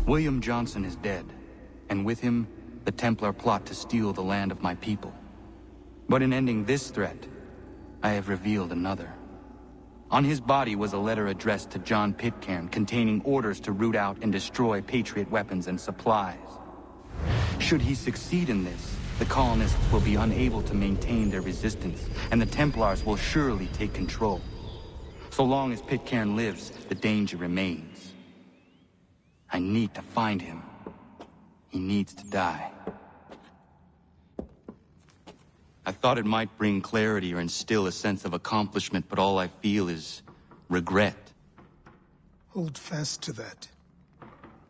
William Johnson is dead, and with him, the Templar plot to steal the land of my people. But in ending this threat, I have revealed another. On his body was a letter addressed to John Pitcairn containing orders to root out and destroy Patriot weapons and supplies. Should he succeed in this, the colonists will be unable to maintain their resistance, and the Templars will surely take control. So long as Pitcairn lives, the danger remains. I need to find him. He needs to die. I thought it might bring clarity or instill a sense of accomplishment, but all I feel is regret. Hold fast to that.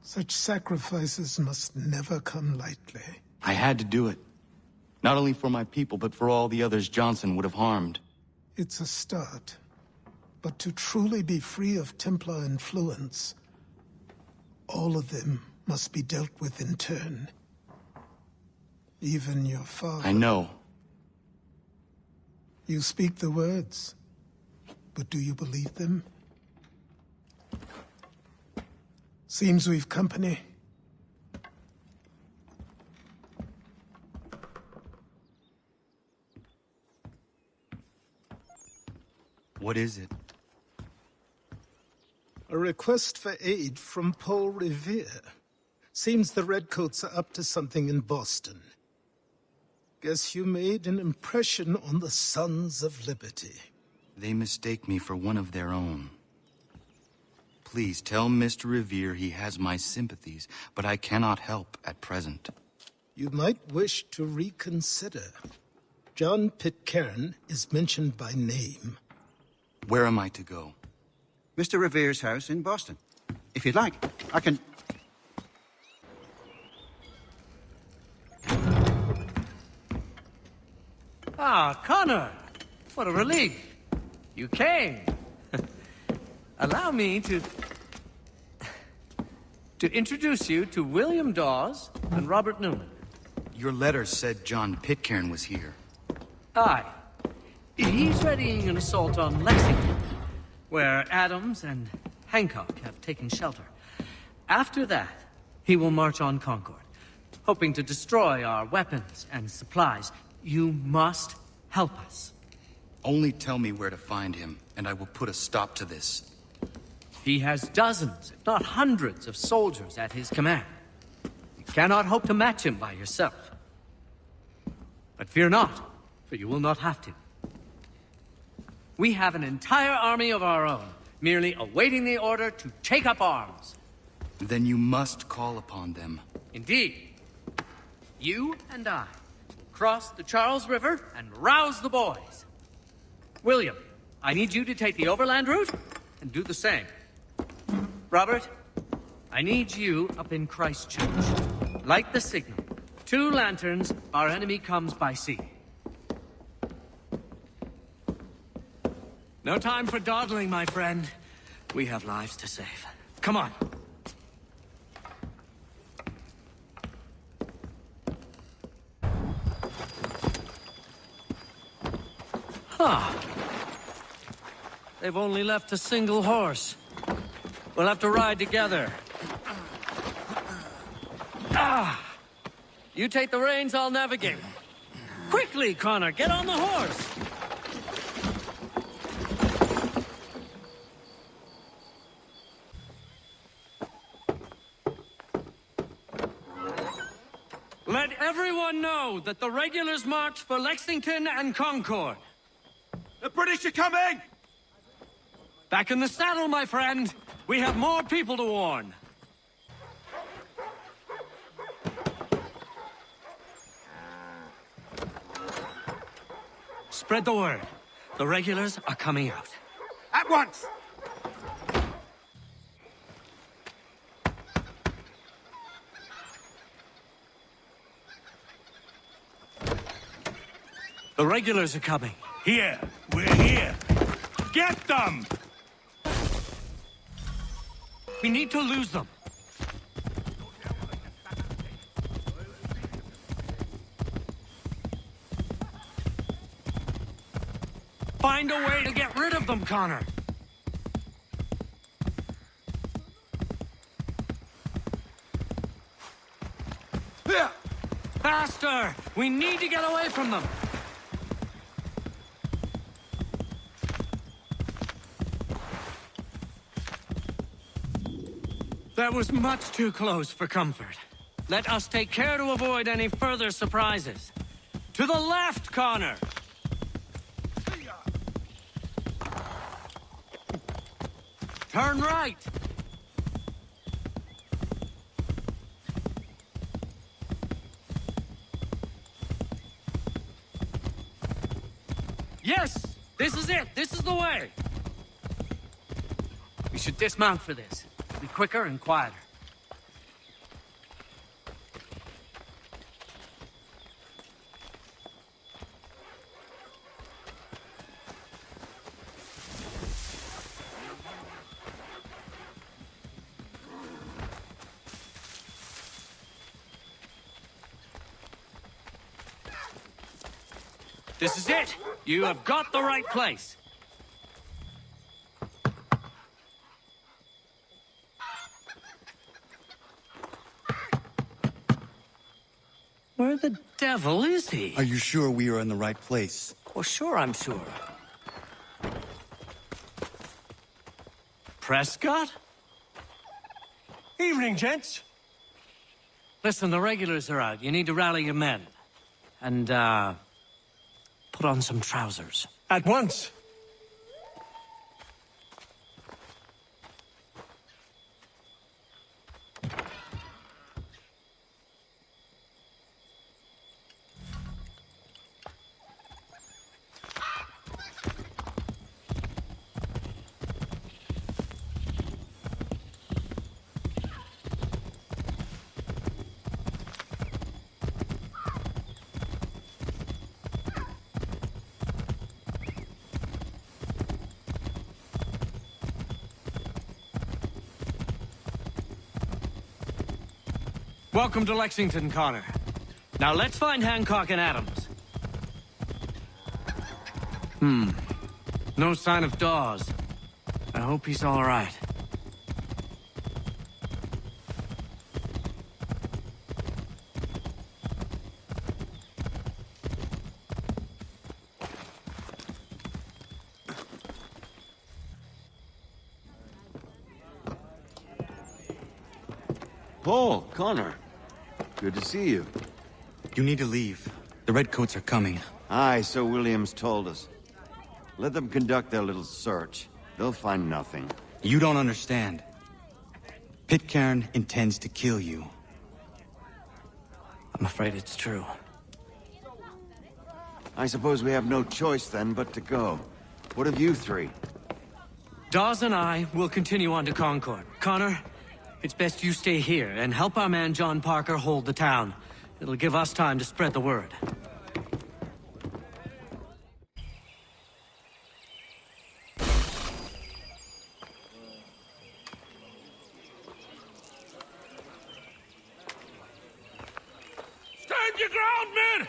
Such sacrifices must never come lightly. I had to do it. Not only for my people, but for all the others Johnson would have harmed. It's a start. But to truly be free of Templar influence, all of them must be dealt with in turn. Even your father. I know. You speak the words, but do you believe them? Seems we've company. What is it? A request for aid from Paul Revere. Seems the Redcoats are up to something in Boston. Guess you made an impression on the Sons of Liberty. They mistake me for one of their own. Please tell Mr. Revere he has my sympathies, but I cannot help at present. You might wish to reconsider. John Pitcairn is mentioned by name. Where am I to go? Mr. Revere's house in Boston. If you'd like, I can... Ah, Connor! What a relief! You came! Allow me to introduce you to William Dawes and Robert Newman. Your letter said John Pitcairn was here. Aye. He's readying an assault on Lexington, where Adams and Hancock have taken shelter. After that, he will march on Concord, hoping to destroy our weapons and supplies. You must help us. Only tell me where to find him, and I will put a stop to this. He has dozens, if not hundreds, of soldiers at his command. You cannot hope to match him by yourself. But fear not, for you will not have to. We have an entire army of our own, merely awaiting the order to take up arms. Then you must call upon them. Indeed. You and I cross the Charles River and rouse the boys. William, I need you to take the overland route and do the same. Robert, I need you up in Christchurch. Light the signal. 2 lanterns, our enemy comes by sea. No time for dawdling, my friend. We have lives to save. Come on. Huh. They've only left a single horse. We'll have to ride together. Ah! You take the reins, I'll navigate. Quickly, Connor, get on the horse! Let everyone know that the regulars march for Lexington and Concord. The British are coming! Back in the saddle, my friend. We have more people to warn. Spread the word. The regulars are coming out. At once! The regulars are coming. Here! We're here! Get them! We need to lose them. Find a way to get rid of them, Connor. Faster! We need to get away from them! That was much too close for comfort. Let us take care to avoid any further surprises. To the left, Connor! Turn right! Yes! This is it! This is the way! We should dismount for this. It'll be quicker and quieter. This is it! You have got the right place! Where the devil is he? Are you sure we are in the right place? Well, sure, I'm sure. Prescott? Evening, gents. Listen, the regulars are out. You need to rally your men. And, put on some trousers. At once. Welcome to Lexington, Connor. Now let's find Hancock and Adams. No sign of Dawes. I hope he's all right. Paul, Connor. Good to see you. You need to leave. The Redcoats are coming. Aye, so Williams told us. Let them conduct their little search. They'll find nothing. You don't understand. Pitcairn intends to kill you. I'm afraid it's true. I suppose we have no choice then but to go. What of you three? Dawes and I will continue on to Concord. Connor, it's best you stay here and help our man John Parker hold the town. It'll give us time to spread the word. Stand your ground, men!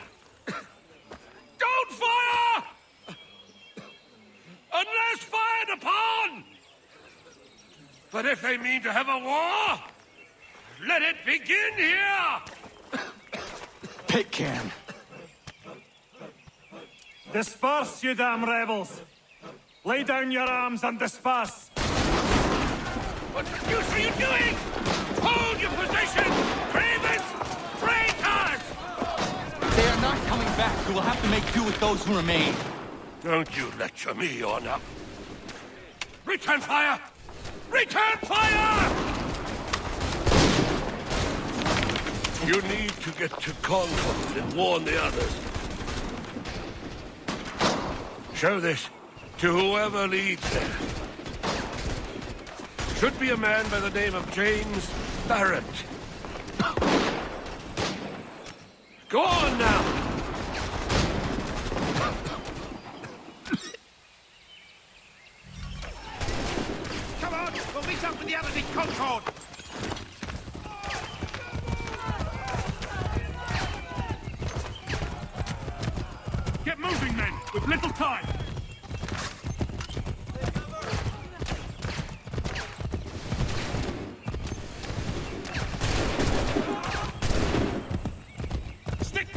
Don't fire! Unless fired upon! But if they mean to have a war, let it begin here! Pitcairn! Disperse, you damn rebels. Lay down your arms and disperse. What the deuce are you doing? Hold your position! Cravens! Traitors! They are not coming back. We will have to make do with those who remain. Don't you lecture me on up. Return fire! Return fire! You need to get to Concord and warn the others. Show this to whoever leads there. Should be a man by the name of James Barrett. Go on now! Come on! We'll meet up with the others in Concord! Get moving, men! With little time!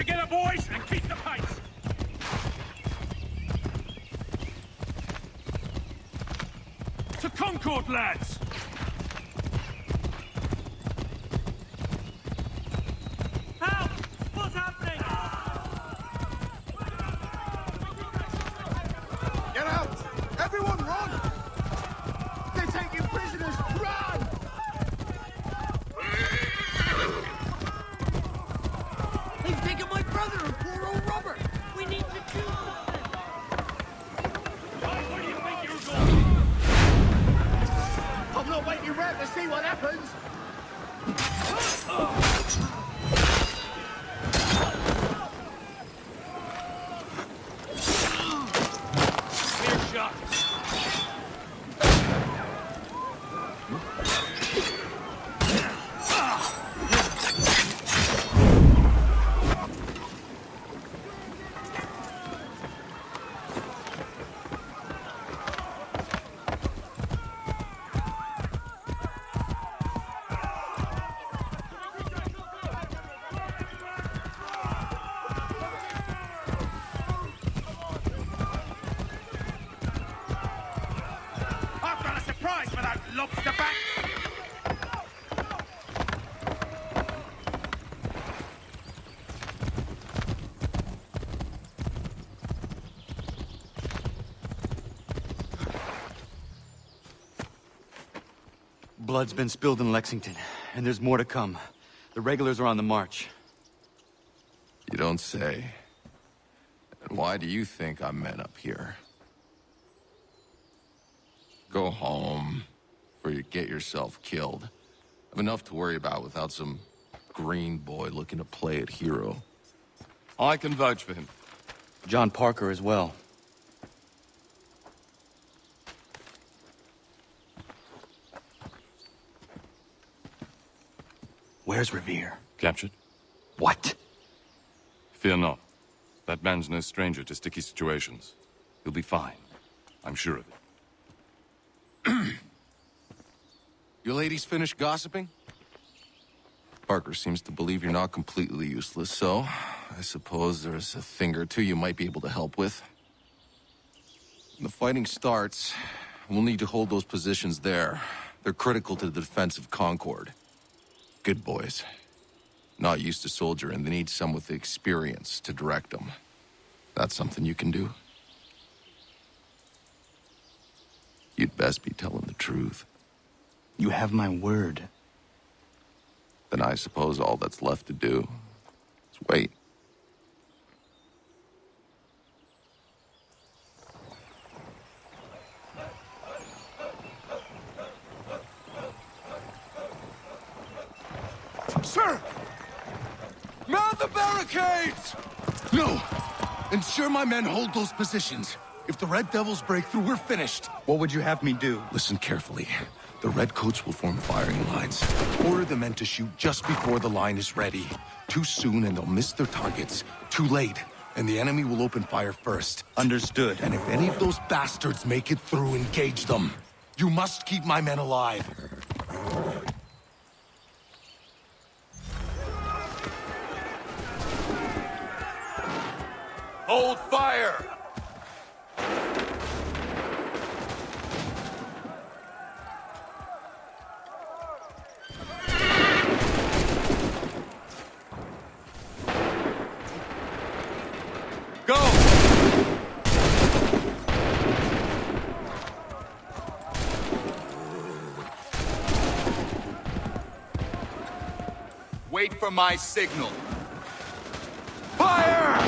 Together, boys, and keep the pace! To Concord, lads! Help! What's happening? Get out! Everyone run! They're taking prisoners! Run! They've taken my brother and poor old Robert! We need to do something! Where do you think you're going? I'm not waiting around to see what happens! Clear shot. I've got a surprise for that lobster back! Blood's been spilled in Lexington, and there's more to come. The regulars are on the march. You don't say. And why do you think I'm men up here? Go home, or you get yourself killed. I've enough to worry about without some green boy looking to play at hero. I can vouch for him. John Parker as well. Where's Revere? Captured? What? Fear not. That man's no stranger to sticky situations. He'll be fine. I'm sure of it. You ladies finished gossiping? Parker seems to believe you're not completely useless, so I suppose there's a thing or two you might be able to help with. When the fighting starts, we'll need to hold those positions there. They're critical to the defense of Concord. Good boys. Not used to soldiering, they need some with the experience to direct them. That's something you can do? You'd best be telling the truth. You have my word. Then I suppose all that's left to do is wait. Sir! Man the barricades! No! Ensure my men hold those positions. If the Red Devils break through, we're finished. What would you have me do? Listen carefully. The Redcoats will form firing lines. Order the men to shoot just before the line is ready. Too soon and they'll miss their targets. Too late, and the enemy will open fire first. Understood. And if any of those bastards make it through, engage them. You must keep my men alive. Hold fire! Go! Wait for my signal. Fire!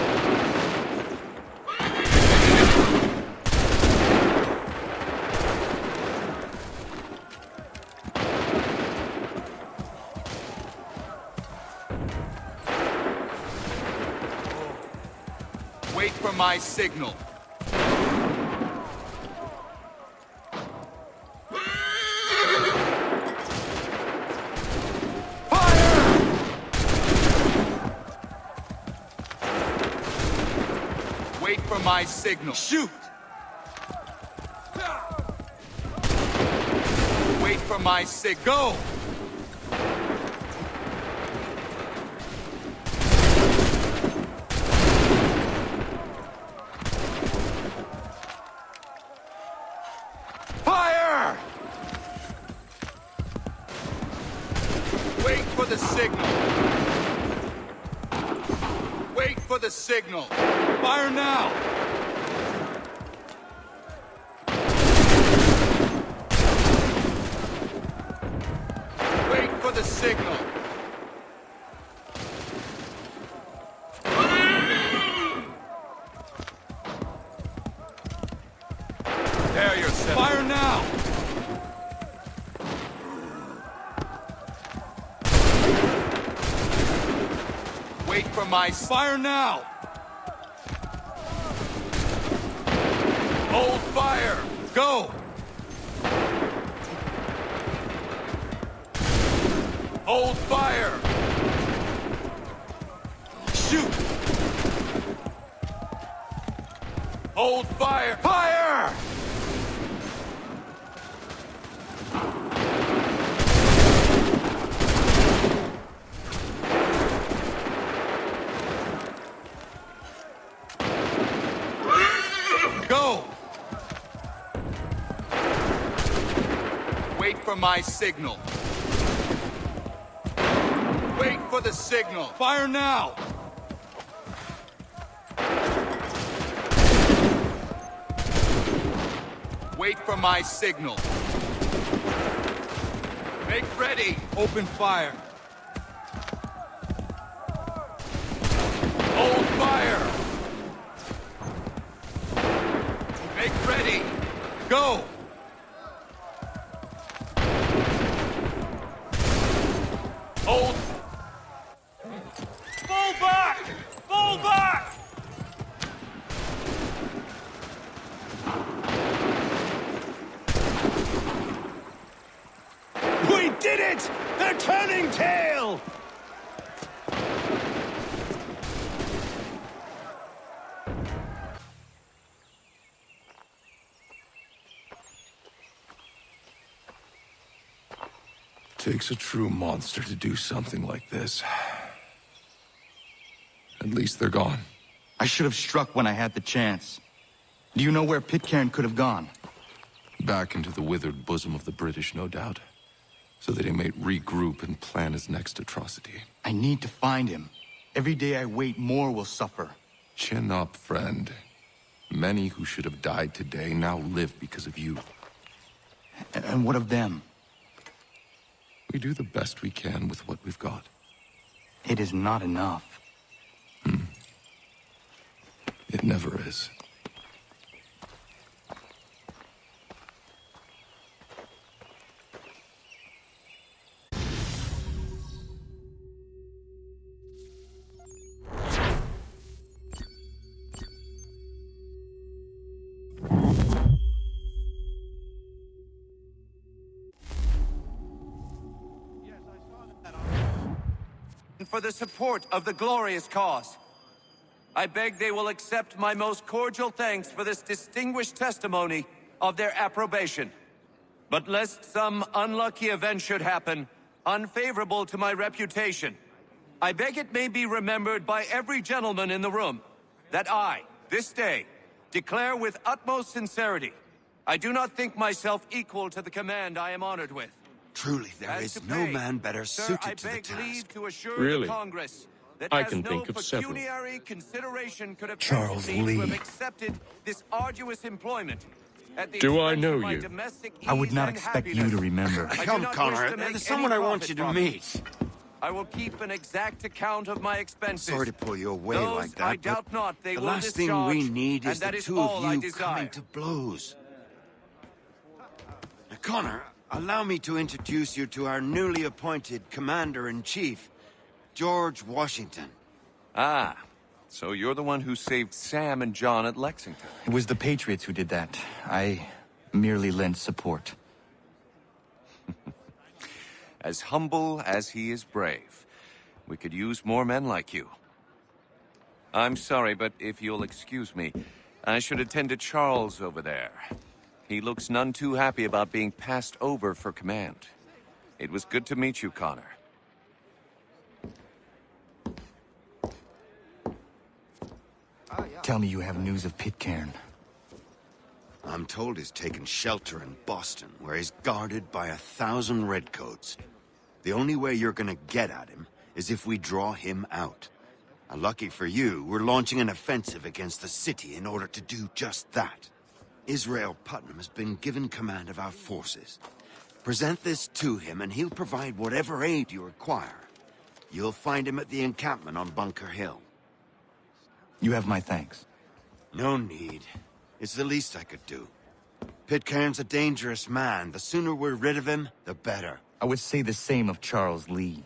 Wait for my signal. Wait for my signal. Shoot! Wait for my signal. for the signal. Fire now! Wait for the signal. There yourself. Fire now! Wait for my fire now! Hold fire! Go! Hold fire! Shoot! Hold fire! Fire! Go! Wait for my signal. Wait for the signal. Fire now! Wait for my signal. Make ready. Open fire. Hold fire. Make ready. Go. Hold. Fall back! Fall back! We did it! They're turning tail! Takes a true monster to do something like this. At least they're gone. I should have struck when I had the chance. Do you know where Pitcairn could have gone? Back into the withered bosom of the British, no doubt. So that he may regroup and plan his next atrocity. I need to find him. Every day I wait, more will suffer. Chin up, friend. Many who should have died today now live because of you. And what of them? We do the best we can with what we've got. It is not enough. It never is. For the support of the glorious cause. I beg they will accept my most cordial thanks for this distinguished testimony of their approbation. But lest some unlucky event should happen, unfavorable to my reputation, I beg it may be remembered by every gentleman in the room that I, this day, declare with utmost sincerity, I do not think myself equal to the command I am honored with. Truly, there is no man better suited to the task. Really? That I as can no think of several. pecuniary consideration could have Charles tempted me to have Lee. accepted this arduous employment. At the Do I expense know of my you? domestic I would ease not and expect you to happiness. remember. I do Come, not wish Connor. to make There's someone any I want profit you to from it. meet. I will keep an exact account of my expenses. Sorry to pull you away Those like that, I but doubt not they the will last thing discharge, we need and is that the is two all of I you desire. coming to blows. Now, Connor, allow me to introduce you to our newly appointed Commander-in-Chief, George Washington. Ah, so you're the one who saved Sam and John at Lexington. It was the Patriots who did that. I merely lent support. As humble as he is brave. We could use more men like you. I'm sorry, but if you'll excuse me, I should attend to Charles over there. He looks none too happy about being passed over for command. It was good to meet you, Connor. Tell me you have news of Pitcairn. I'm told he's taken shelter in Boston, where he's guarded by 1,000 redcoats. The only way you're gonna get at him is if we draw him out. Lucky for you, we're launching an offensive against the city in order to do just that. Israel Putnam has been given command of our forces. Present this to him and he'll provide whatever aid you require. You'll find him at the encampment on Bunker Hill. You have my thanks. No need. It's the least I could do. Pitcairn's a dangerous man. The sooner we're rid of him, the better. I would say the same of Charles Lee.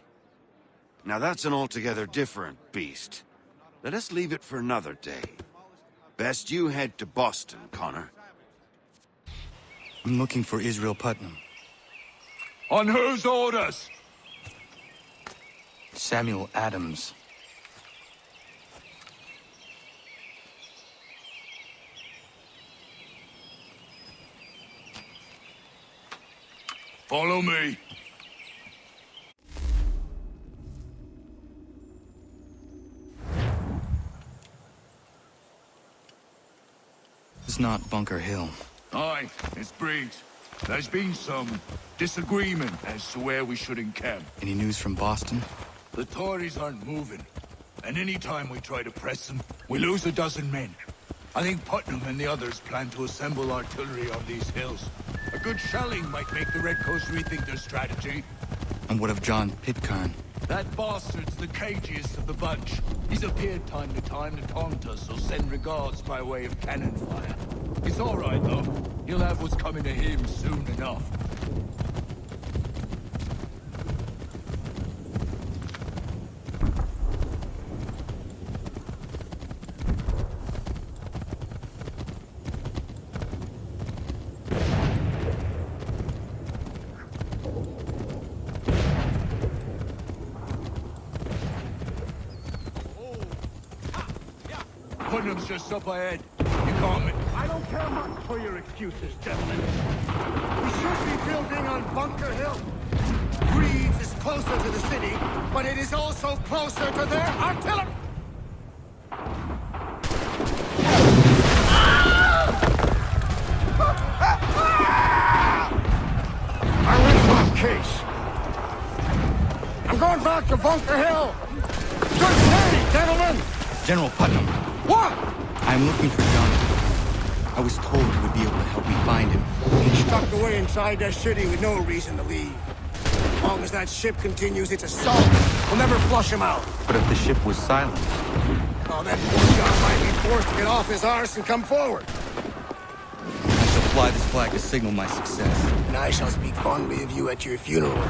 Now that's an altogether different beast. Let us leave it for another day. Best you head to Boston, Connor. I'm looking for Israel Putnam. On whose orders? Samuel Adams. Follow me. It's not Bunker Hill. Aye, it's Briggs. There's been some disagreement as to where we should encamp. Any news from Boston? The Tories aren't moving, and any time we try to press them, we lose a dozen men. I think Putnam and the others plan to assemble artillery on these hills. A good shelling might make the Redcoats rethink their strategy. And what of John Pitcairn? That bastard's the cagiest of the bunch. He's appeared time to time to taunt us or send regards by way of cannon fire. It's all right, though. He'll have what's coming to him soon enough. Putnam's just up ahead. You call me. I don't care much for your excuses, gentlemen. We should be building on Bunker Hill. Greaves is closer to the city, but it is also closer to their artillery. I rest my case. I'm going back to Bunker Hill. Good day, gentlemen. General Putnam. What? I'm looking for Jonathan. I was told you would be able to help me find him. He's stuck away inside that city with no reason to leave. As long as that ship continues its assault, we'll never flush him out. But if the ship was silent... Oh, that poor John might be forced to get off his arse and come forward. I shall fly this flag to signal my success. And I shall speak fondly of you at your funeral.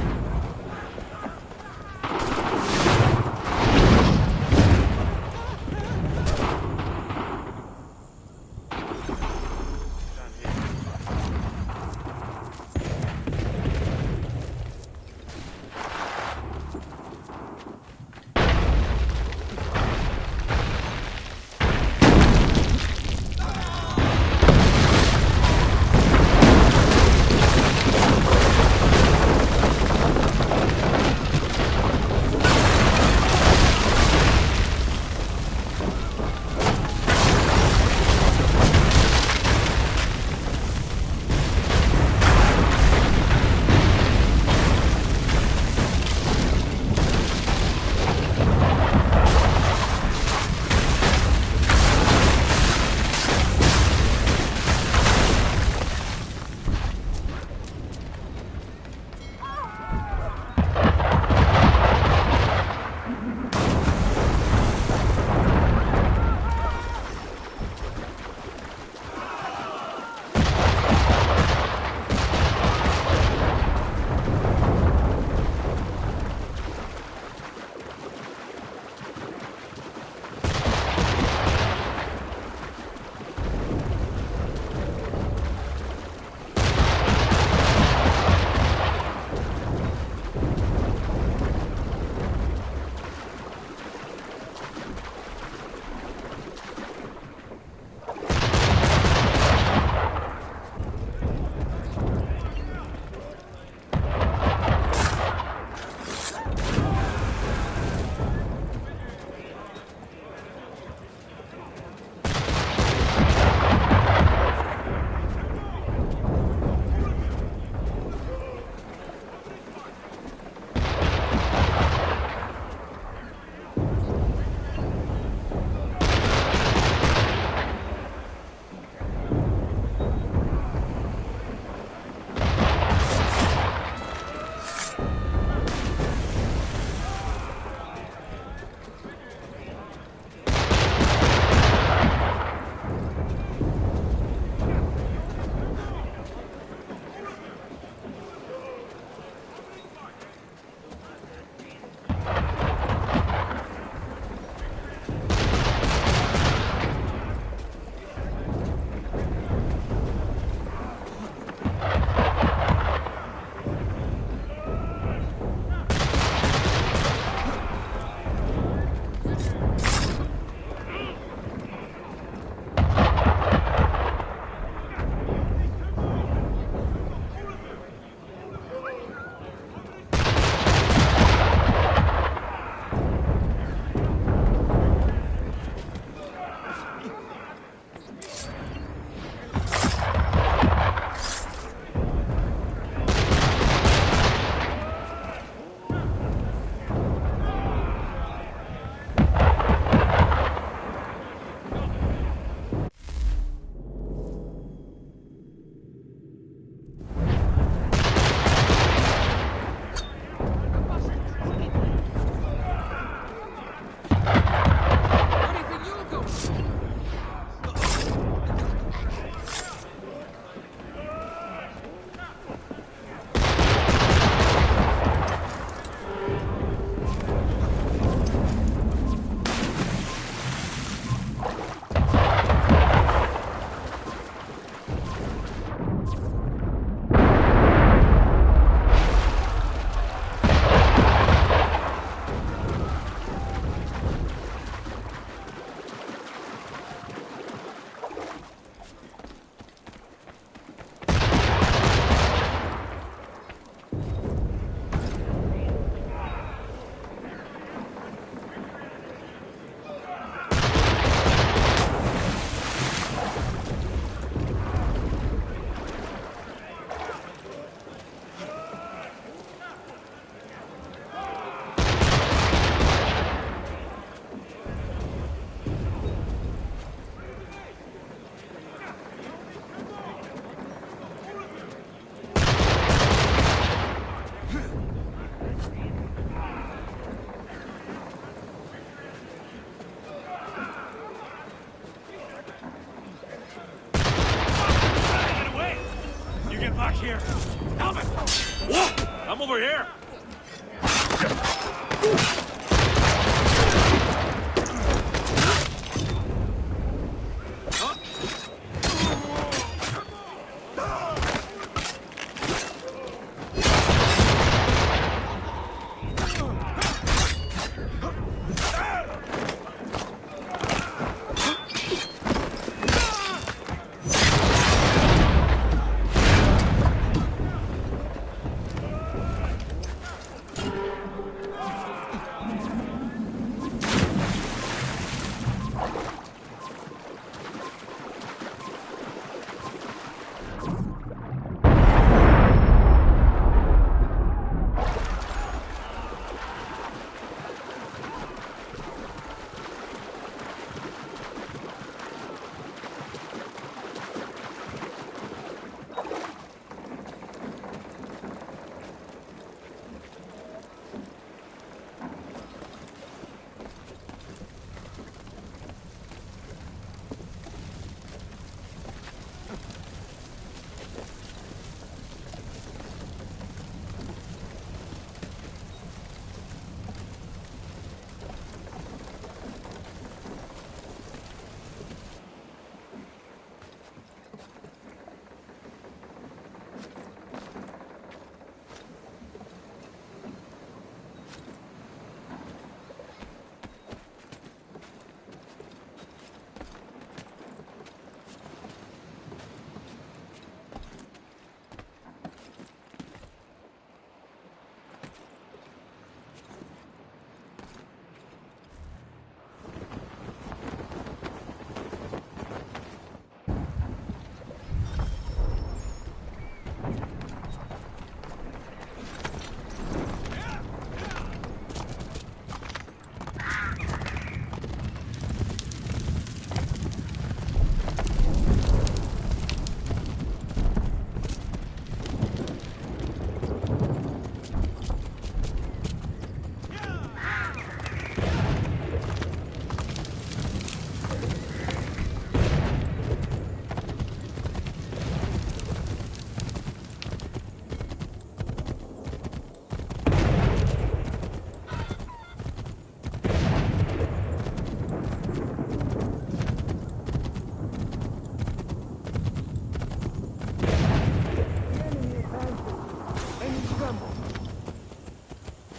here! Help it! Whoa! I'm over here!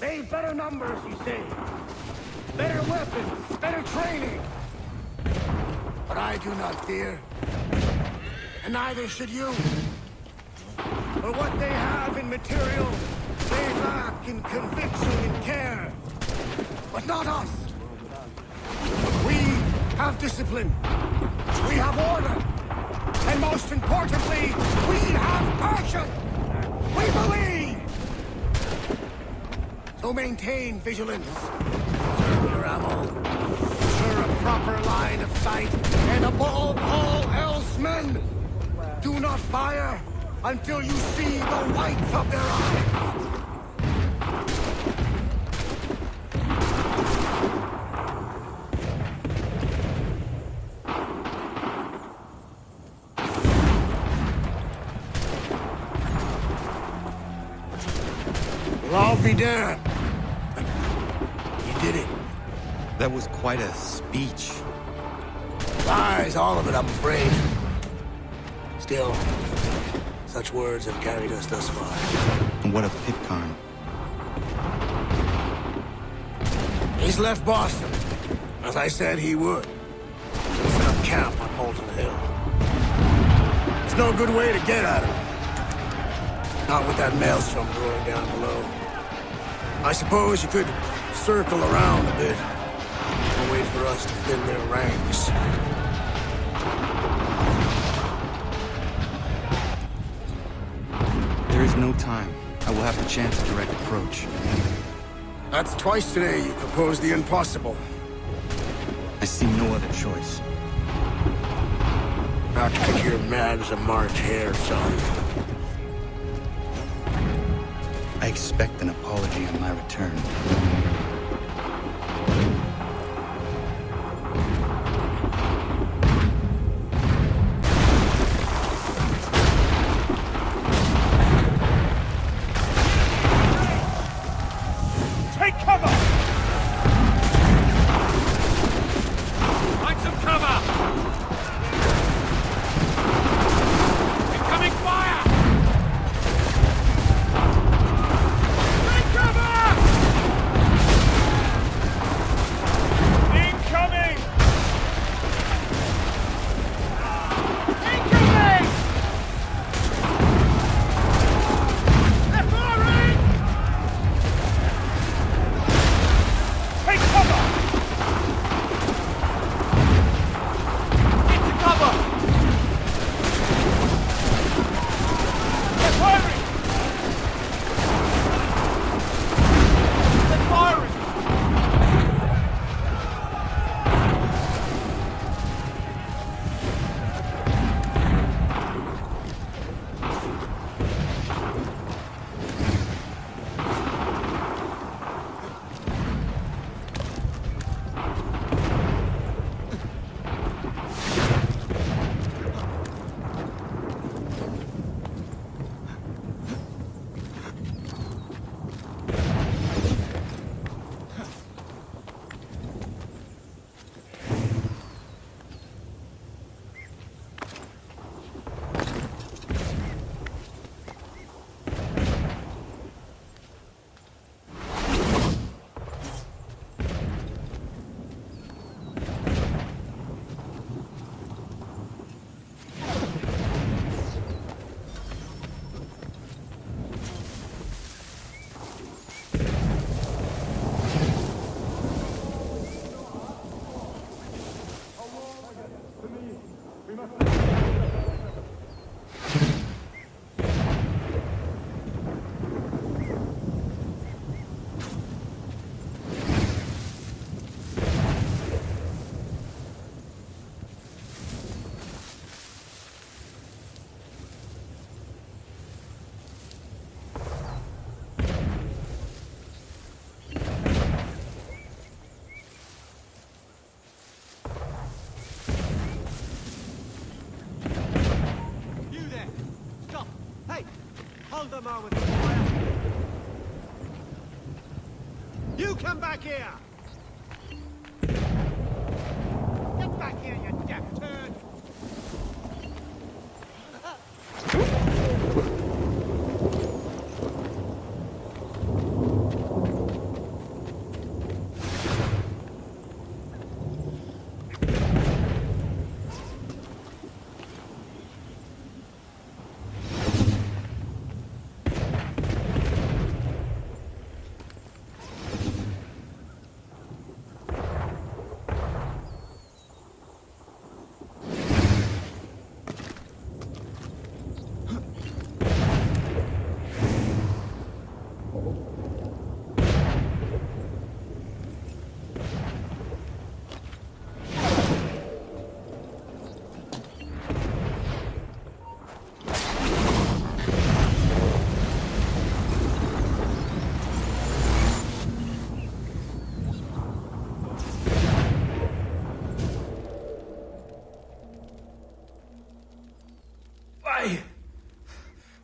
They've better numbers, you say. Better weapons, better training. But I do not fear. And neither should you. For what they have in material, they lack in conviction and care. But not us. We have discipline. We have order. And most importantly, we have passion. We believe. So maintain vigilance. Conserve your ammo. Ensure a proper line of sight. And above all else, men, do not fire until you see the whites of their eyes. Well, I'll be damned. You did it. That was quite a speech. Lies, all of it, I'm afraid. Still, such words have carried us thus far. And what of Pitcairn? He's left Boston, as I said he would. He'll set up camp on Moulton Hill. There's no good way to get at him. Not with that maelstrom roaring down below. I suppose you could circle around a bit and wait for us to thin their ranks. There is no time. I will have to chance a direct approach. That's twice today you proposed the impossible. I see no other choice. Not because you're mad as a March hare, son. I expect an apology on my return. them on with the fire. You come back here! Get back here, you deaf turd!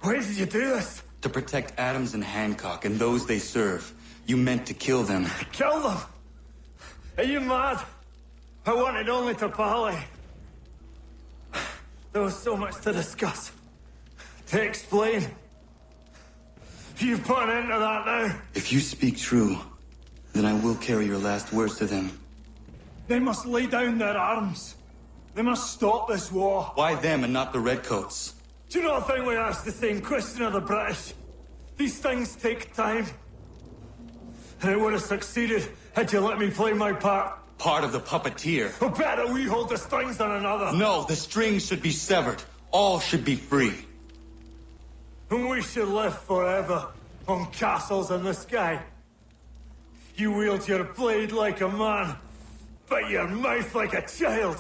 Why did you do this? To protect Adams and Hancock and those they serve. You meant to kill them. Kill them? Are you mad? I wanted only to parley. There was so much to discuss. To explain. You've put an end to that now. If you speak true, then I will carry your last words to them. They must lay down their arms. They must stop this war. Why them and not the Redcoats? Do you not think we asked the same question of the British? These things take time. And it would have succeeded had you let me play my part. Part of the puppeteer. Or better we hold the strings on another. No, the strings should be severed. All should be free. And we should live forever on castles in the sky. You wield your blade like a man, but your mouth like a child.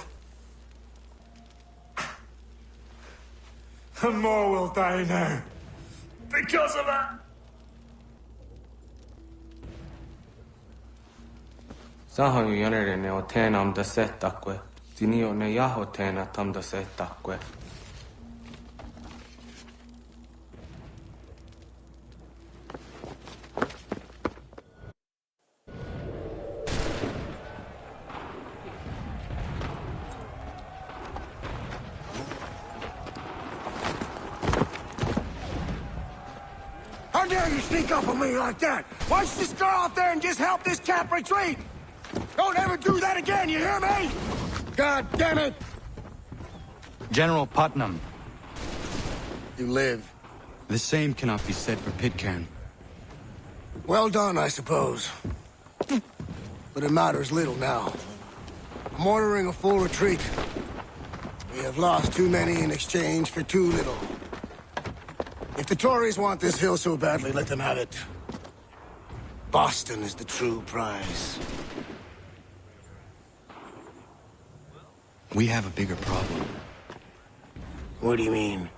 And more will die now. Because of that. Sahan yonere o tenam da setakwe. Dinio ne yaho tena tam da setakwe. How dare you sneak up on me like that? Why don't you just go out there and just help this camp retreat? Don't ever do that again, you hear me? God damn it! General Putnam. You live. The same cannot be said for Pitcairn. Well done, I suppose. But it matters little now. I'm ordering a full retreat. We have lost too many in exchange for too little. If the Tories want this hill so badly, let them have it. Boston is the true prize. We have a bigger problem. What do you mean?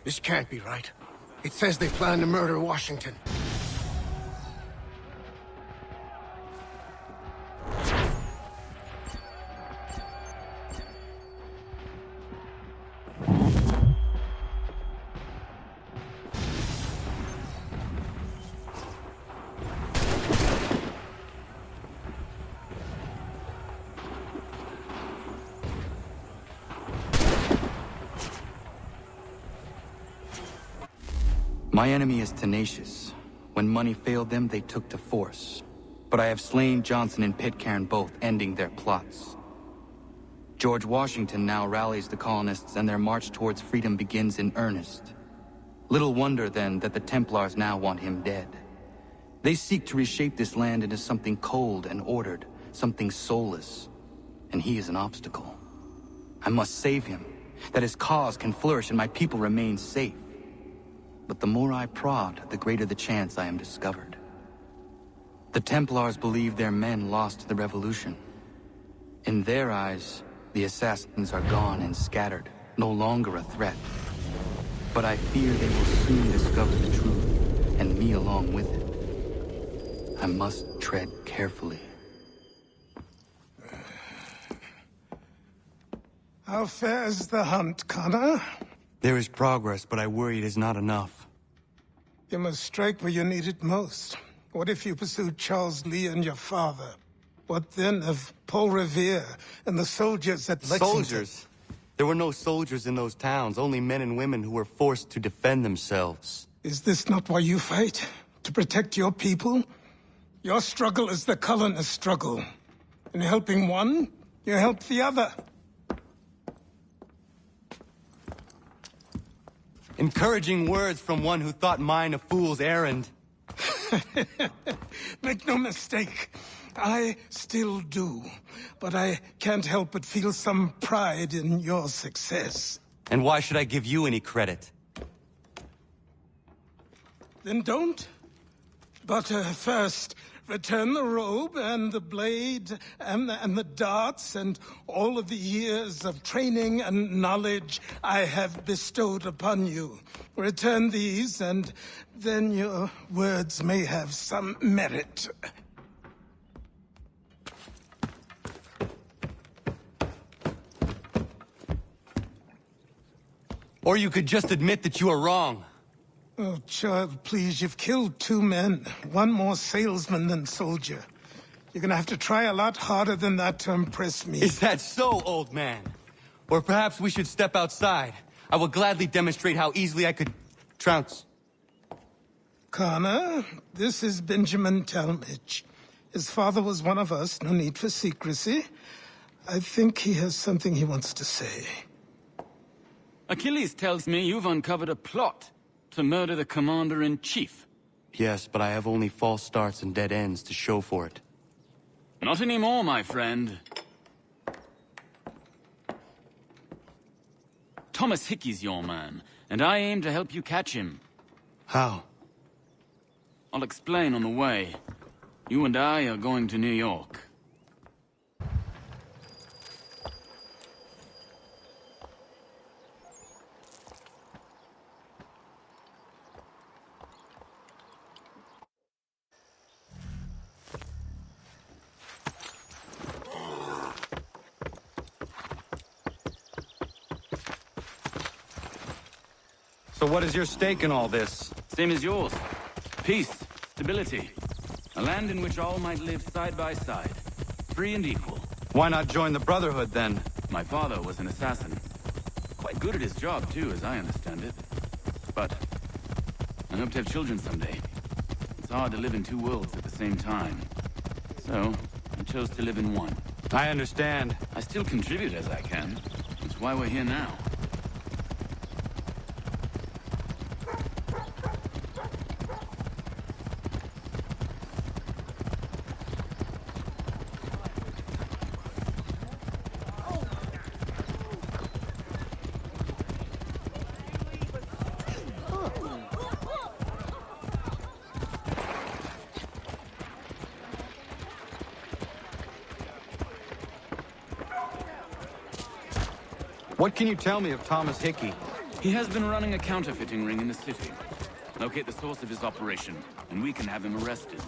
This can't be right. It says they plan to murder Washington. My enemy is tenacious. When money failed them, they took to force. But I have slain Johnson and Pitcairn both, ending their plots. George Washington now rallies the colonists and their march towards freedom begins in earnest. Little wonder, then, that the Templars now want him dead. They seek to reshape this land into something cold and ordered, something soulless. And he is an obstacle. I must save him, that his cause can flourish and my people remain safe. But the more I prod, the greater the chance I am discovered. The Templars believe their men lost the revolution. In their eyes, the assassins are gone and scattered, no longer a threat. But I fear they will soon discover the truth, and me along with it. I must tread carefully. How fares the hunt, Connor? There is progress, but I worry it is not enough. You must strike where you need it most. What if you pursued Charles Lee and your father? What then of Paul Revere and the soldiers at Lexington? Soldiers? There were no soldiers in those towns, only men and women who were forced to defend themselves. Is this not why you fight? To protect your people? Your struggle is the colonist struggle. In helping one, you help the other. Encouraging words from one who thought mine a fool's errand. Make no mistake, I still do. But I can't help but feel some pride in your success. And why should I give you any credit? Then don't. But first, return the robe and the blade and the darts and all of the years of training and knowledge I have bestowed upon you. Return these, and then your words may have some merit. Or you could just admit that you are wrong. Oh, child, please, you've killed 2 men. One more salesman than soldier. You're gonna have to try a lot harder than that to impress me. Is that so, old man? Or perhaps we should step outside. I will gladly demonstrate how easily I could trounce. Connor, this is Benjamin Talmadge. His father was one of us, no need for secrecy. I think he has something he wants to say. Achilles tells me you've uncovered a plot to murder the Commander-in-Chief. Yes, but I have only false starts and dead ends to show for it. Not anymore, my friend. Thomas Hickey's your man, and I aim to help you catch him. How? I'll explain on the way. You and I are going to New York. So what is your stake in all this? Same as yours. Peace, stability. A land in which all might live side by side. Free and equal. Why not join the Brotherhood, then? My father was an assassin. Quite good at his job, too, as I understand it. But I hope to have children someday. It's hard to live in 2 worlds at the same time. So, I chose to live in one. I understand. I still contribute as I can. That's why we're here now. What can you tell me of Thomas Hickey? He has been running a counterfeiting ring in the city. Locate the source of his operation, and we can have him arrested.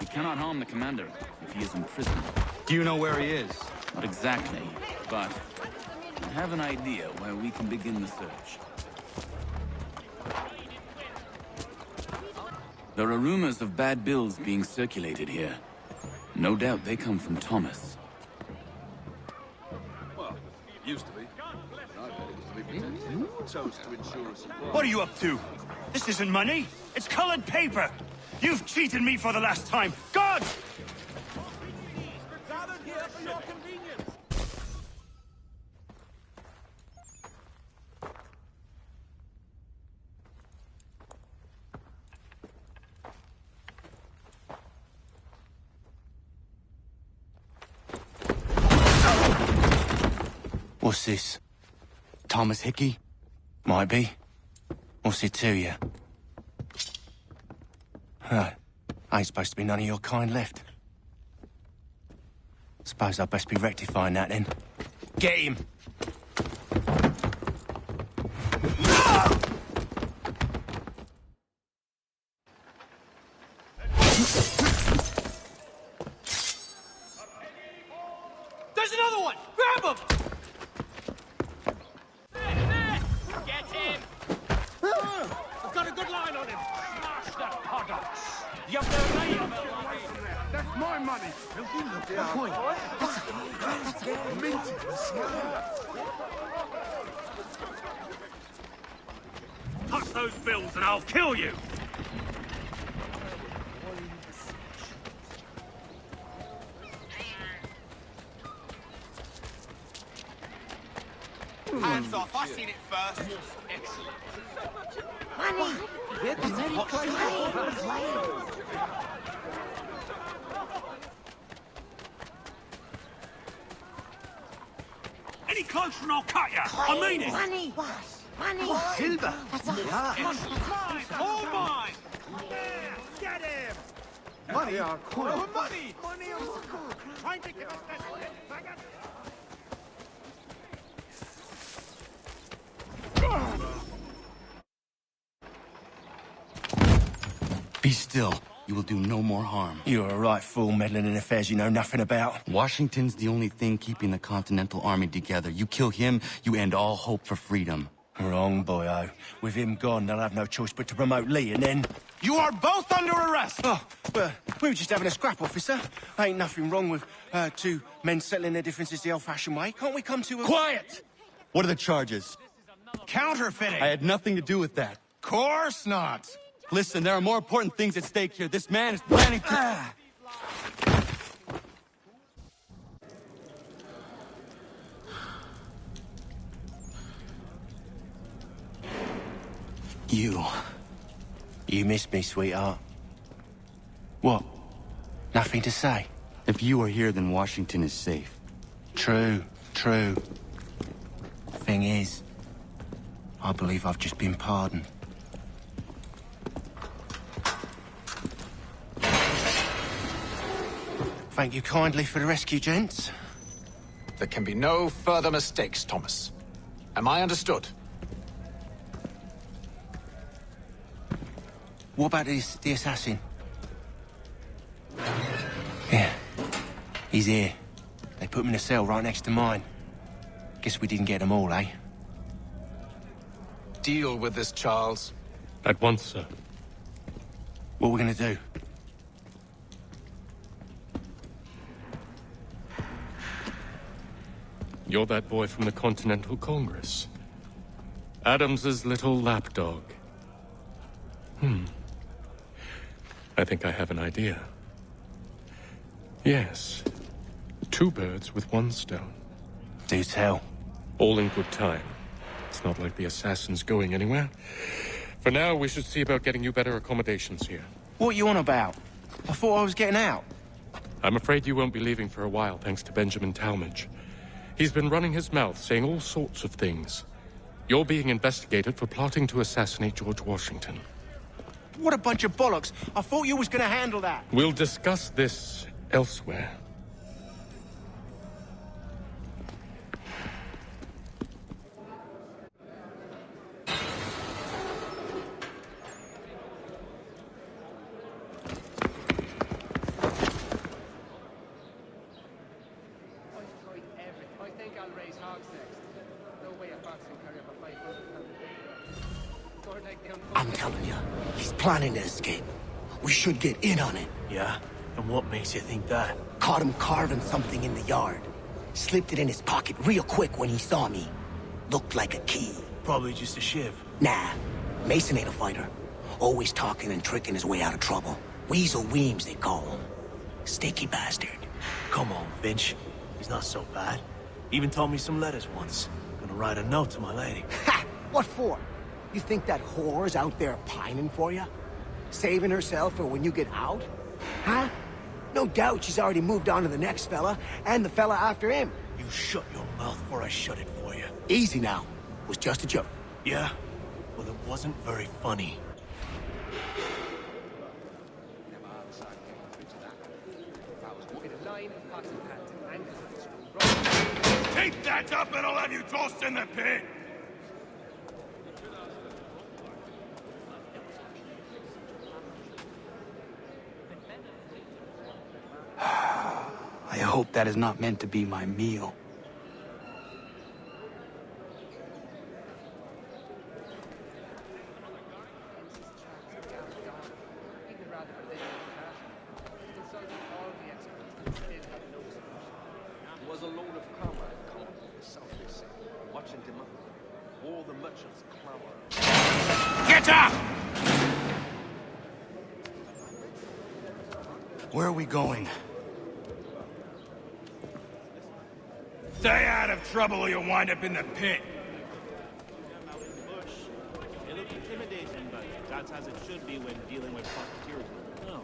We cannot harm the commander if he is in prison. Do you know where he is? Not exactly, but I have an idea where we can begin the search. There are rumors of bad bills being circulated here. No doubt they come from Thomas. Well, used to be. What are you up to? This isn't money. It's colored paper. You've cheated me for the last time. God! What's this? Thomas Hickey? Might be. What's it to you? Right. Ain't supposed to be none of your kind left. Suppose I'd best be rectifying that then. Get him! There's another one! Grab him! That's my money. Touch those bills and I'll kill you! Hands off, I seen it first. Excellent. Money! Any closer and I'll cut you! I mean it! Money! Money! Silver! Mine! All mine! Yeah, get him! Money? Oh, money! Money! Trying to give us that faggot! Be still. You will do no more harm. You're a right fool meddling in affairs you know nothing about. Washington's the only thing keeping the Continental Army together. You kill him, you end all hope for freedom. Wrong, boyo. With him gone, they'll have no choice but to promote Lee, and then... You are both under arrest! Oh, well, we were just having a scrap, officer. Ain't nothing wrong with two men settling their differences the old-fashioned way. Can't we come to a... Quiet! What are the charges? Counterfeiting! I had nothing to do with that. Course not! Listen, there are more important things at stake here. This man is planning to... You missed me, sweetheart. What? Nothing to say? If you are here, then Washington is safe. True. Thing is, I believe I've just been pardoned. Thank you kindly for the rescue, gents. There can be no further mistakes, Thomas. Am I understood? What about the assassin? Yeah. He's here. They put him in a cell right next to mine. Guess we didn't get them all, eh? Deal with this, Charles. At once, sir. What are we gonna do? You're that boy from the Continental Congress. Adams's little lapdog. I think I have an idea. Yes. 2 birds with 1 stone. Do tell. All in good time. It's not like the assassin's going anywhere. For now, we should see about getting you better accommodations here. What are you on about? I thought I was getting out. I'm afraid you won't be leaving for a while, thanks to Benjamin Talmadge. He's been running his mouth, saying all sorts of things. You're being investigated for plotting to assassinate George Washington. What a bunch of bollocks. I thought you was gonna handle that. We'll discuss this elsewhere. I'm telling you, he's planning to escape. We should get in on it. Yeah? And what makes you think that? Caught him carving something in the yard. Slipped it in his pocket real quick when he saw me. Looked like a key. Probably just a shiv. Nah, Mason ain't a fighter. Always talking and tricking his way out of trouble. Weasel Weems, they call him. Sticky bastard. Come on, Finch. He's not so bad. Even told me some letters once. Gonna write a note to my lady. Ha! What for? You think that whore's out there pining for you? Saving herself for when you get out? Huh? No doubt she's already moved on to the next fella, and the fella after him. You shut your mouth before I shut it for you. Easy now. It was just a joke. Yeah? Well, it wasn't very funny. Keep that up and I'll have you tossed in the pit! I hope that is not meant to be my meal. Where are we going? Stay out of trouble or you'll wind up in the pit. They look intimidating, but that's as it should be when dealing with profiteers. No.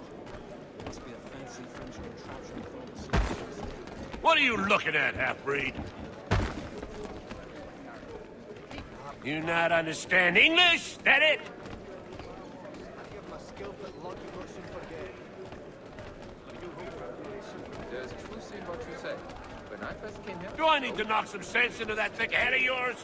Must be a fancy French contraption from the What are you looking at, half-breed? You not understand English? That it? There's truth in what you say. When I first came here... Do I need to knock some sense into that thick head of yours?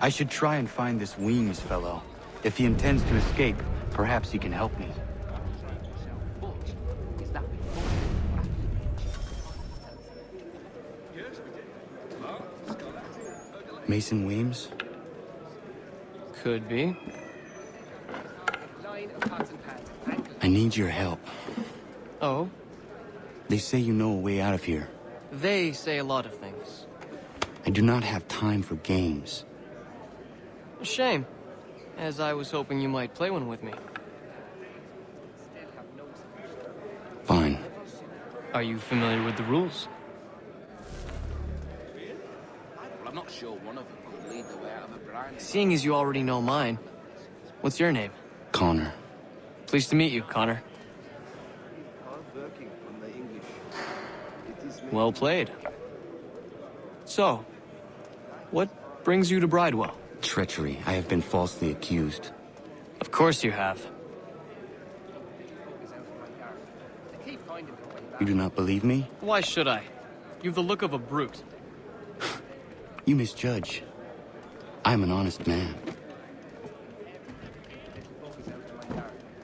I should try and find this Weems fellow. If he intends to escape, perhaps he can help me. Mason Weems? Could be. I need your help. Oh? They say you know a way out of here. They say a lot of things. I do not have time for games. A shame, as I was hoping you might play one with me. Fine. Are you familiar with the rules? Well, I'm not sure one of them could lead the way out of a brine. Seeing as you already know mine, what's your name? Connor. Pleased to meet you, Connor. Well played. So, what brings you to Bridewell? Treachery. I have been falsely accused. Of course you have. You do not believe me? Why should I? You've the look of a brute. You misjudge. I'm an honest man.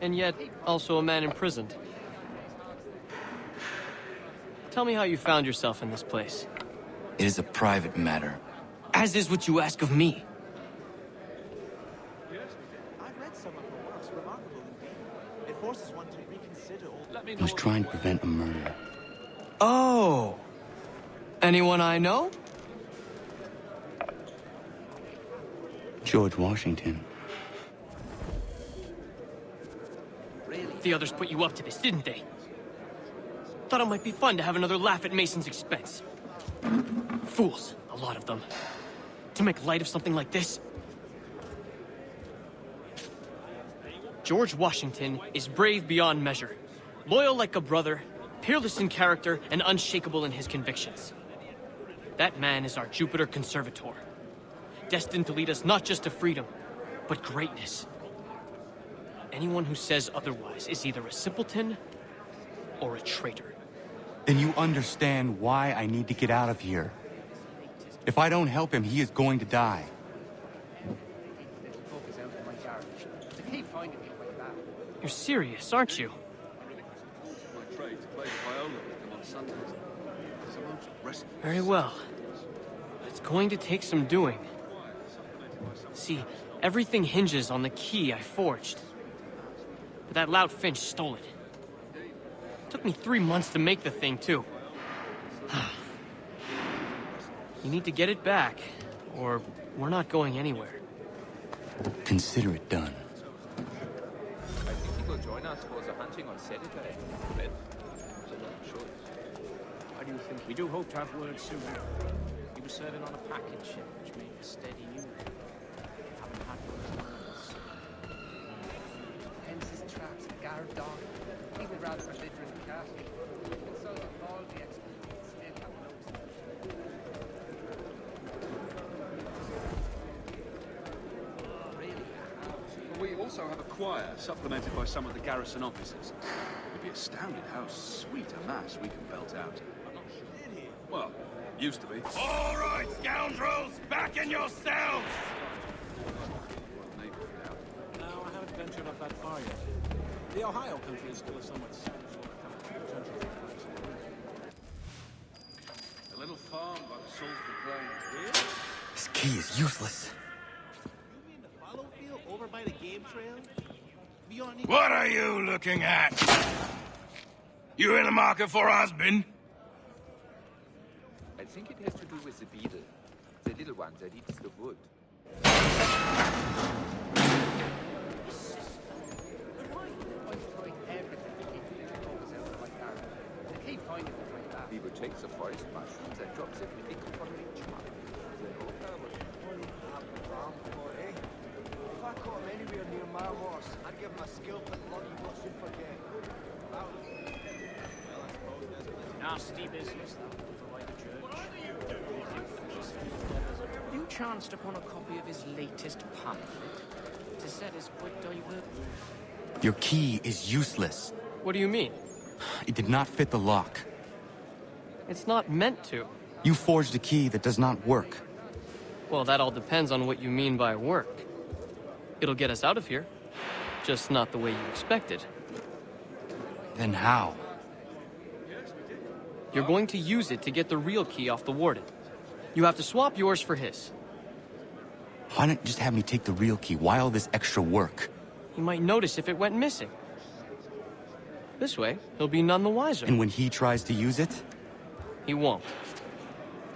And yet, also a man imprisoned. Tell me how you found yourself in this place. It is a private matter. As is what you ask of me. I was trying to prevent a murder. Oh! Anyone I know? George Washington. The others put you up to this, didn't they? Thought it might be fun to have another laugh at Mason's expense. Fools, a lot of them. To make light of something like this. George Washington is brave beyond measure. Loyal like a brother, peerless in character, and unshakable in his convictions. That man is our Jupiter Conservator. Destined to lead us not just to freedom, but greatness. Anyone who says otherwise is either a simpleton or a traitor. Then you understand why I need to get out of here. If I don't help him, he is going to die. You're serious, aren't you? Very well. It's going to take some doing. See, everything hinges on the key I forged. But that lout Finch stole it. Took me 3 months to make the thing, too. You need to get it back, or we're not going anywhere. Consider it done. I think he will join us for the hunting on Saturday. Ben? Why do you think? We do hope to have word soon. He was serving on a package ship, which made a steady unit. Haven't had word else. Hence his traps, the guard dog. He would rather belligerent the castle. And so all the expeditions still have no We also have a choir, supplemented by some of the garrison officers. You'd be astounded how sweet a mass we can belt out. Well, used to be. All right, scoundrels, back in your cells! No, I haven't ventured up that far yet. The Ohio country is still a somewhat savage country. A little farm by the Salisbury Plains. This key is useless. Over by the game trail? What are you looking at? You in the market for a husband? I think it has to do with the beetle. The little one that eats the wood. rice mushrooms and drop significant for each month. If I caught him anywhere near my horse, I'd give him a skillful bloody what should forget. Nasty business, that, for like a church. You chanced upon a copy of his latest pamphlet. To set his quite divert. Your key is useless. What do you mean? It did not fit the lock. It's not meant to. You forged a key that does not work. Well, that all depends on what you mean by work. It'll get us out of here. Just not the way you expected. Then how? You're going to use it to get the real key off the warden. You have to swap yours for his. Why not just have me take the real key? Why all this extra work? He might notice if it went missing. This way, he'll be none the wiser. And when he tries to use it? He won't.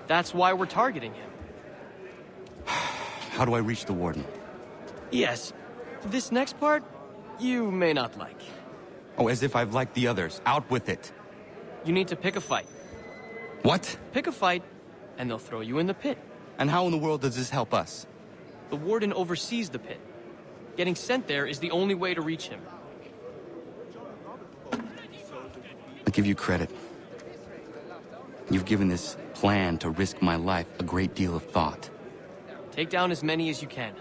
That's why we're targeting him. How do I reach the warden? Yes. This next part, you may not like. Oh, as if I've liked the others. Out with it. You need to pick a fight. What? Pick a fight, and they'll throw you in the pit. And how in the world does this help us? The warden oversees the pit. Getting sent there is the only way to reach him. I'll give you credit. You've given this plan to risk my life a great deal of thought. Take down as many as you can.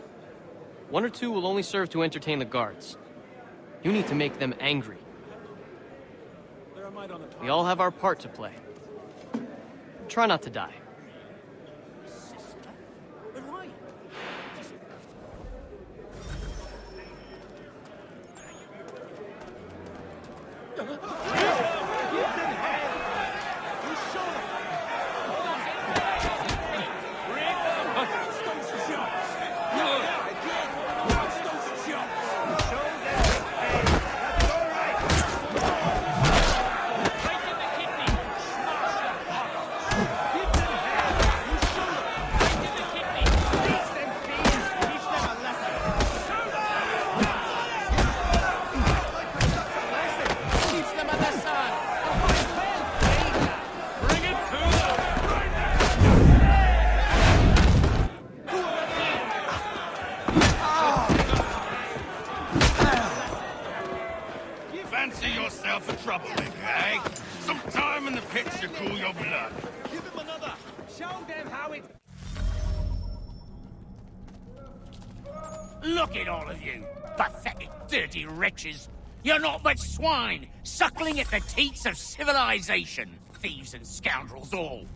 1 or 2 will only serve to entertain the guards. You need to make them angry. We all have our part to play. Try not to die. Fancy yourself a troublemaker, eh? Some time in the pit to cool your blood. Give him another. Show them how it... Look at all of you, pathetic, dirty wretches. You're not but swine, suckling at the teats of civilization. Thieves and scoundrels all.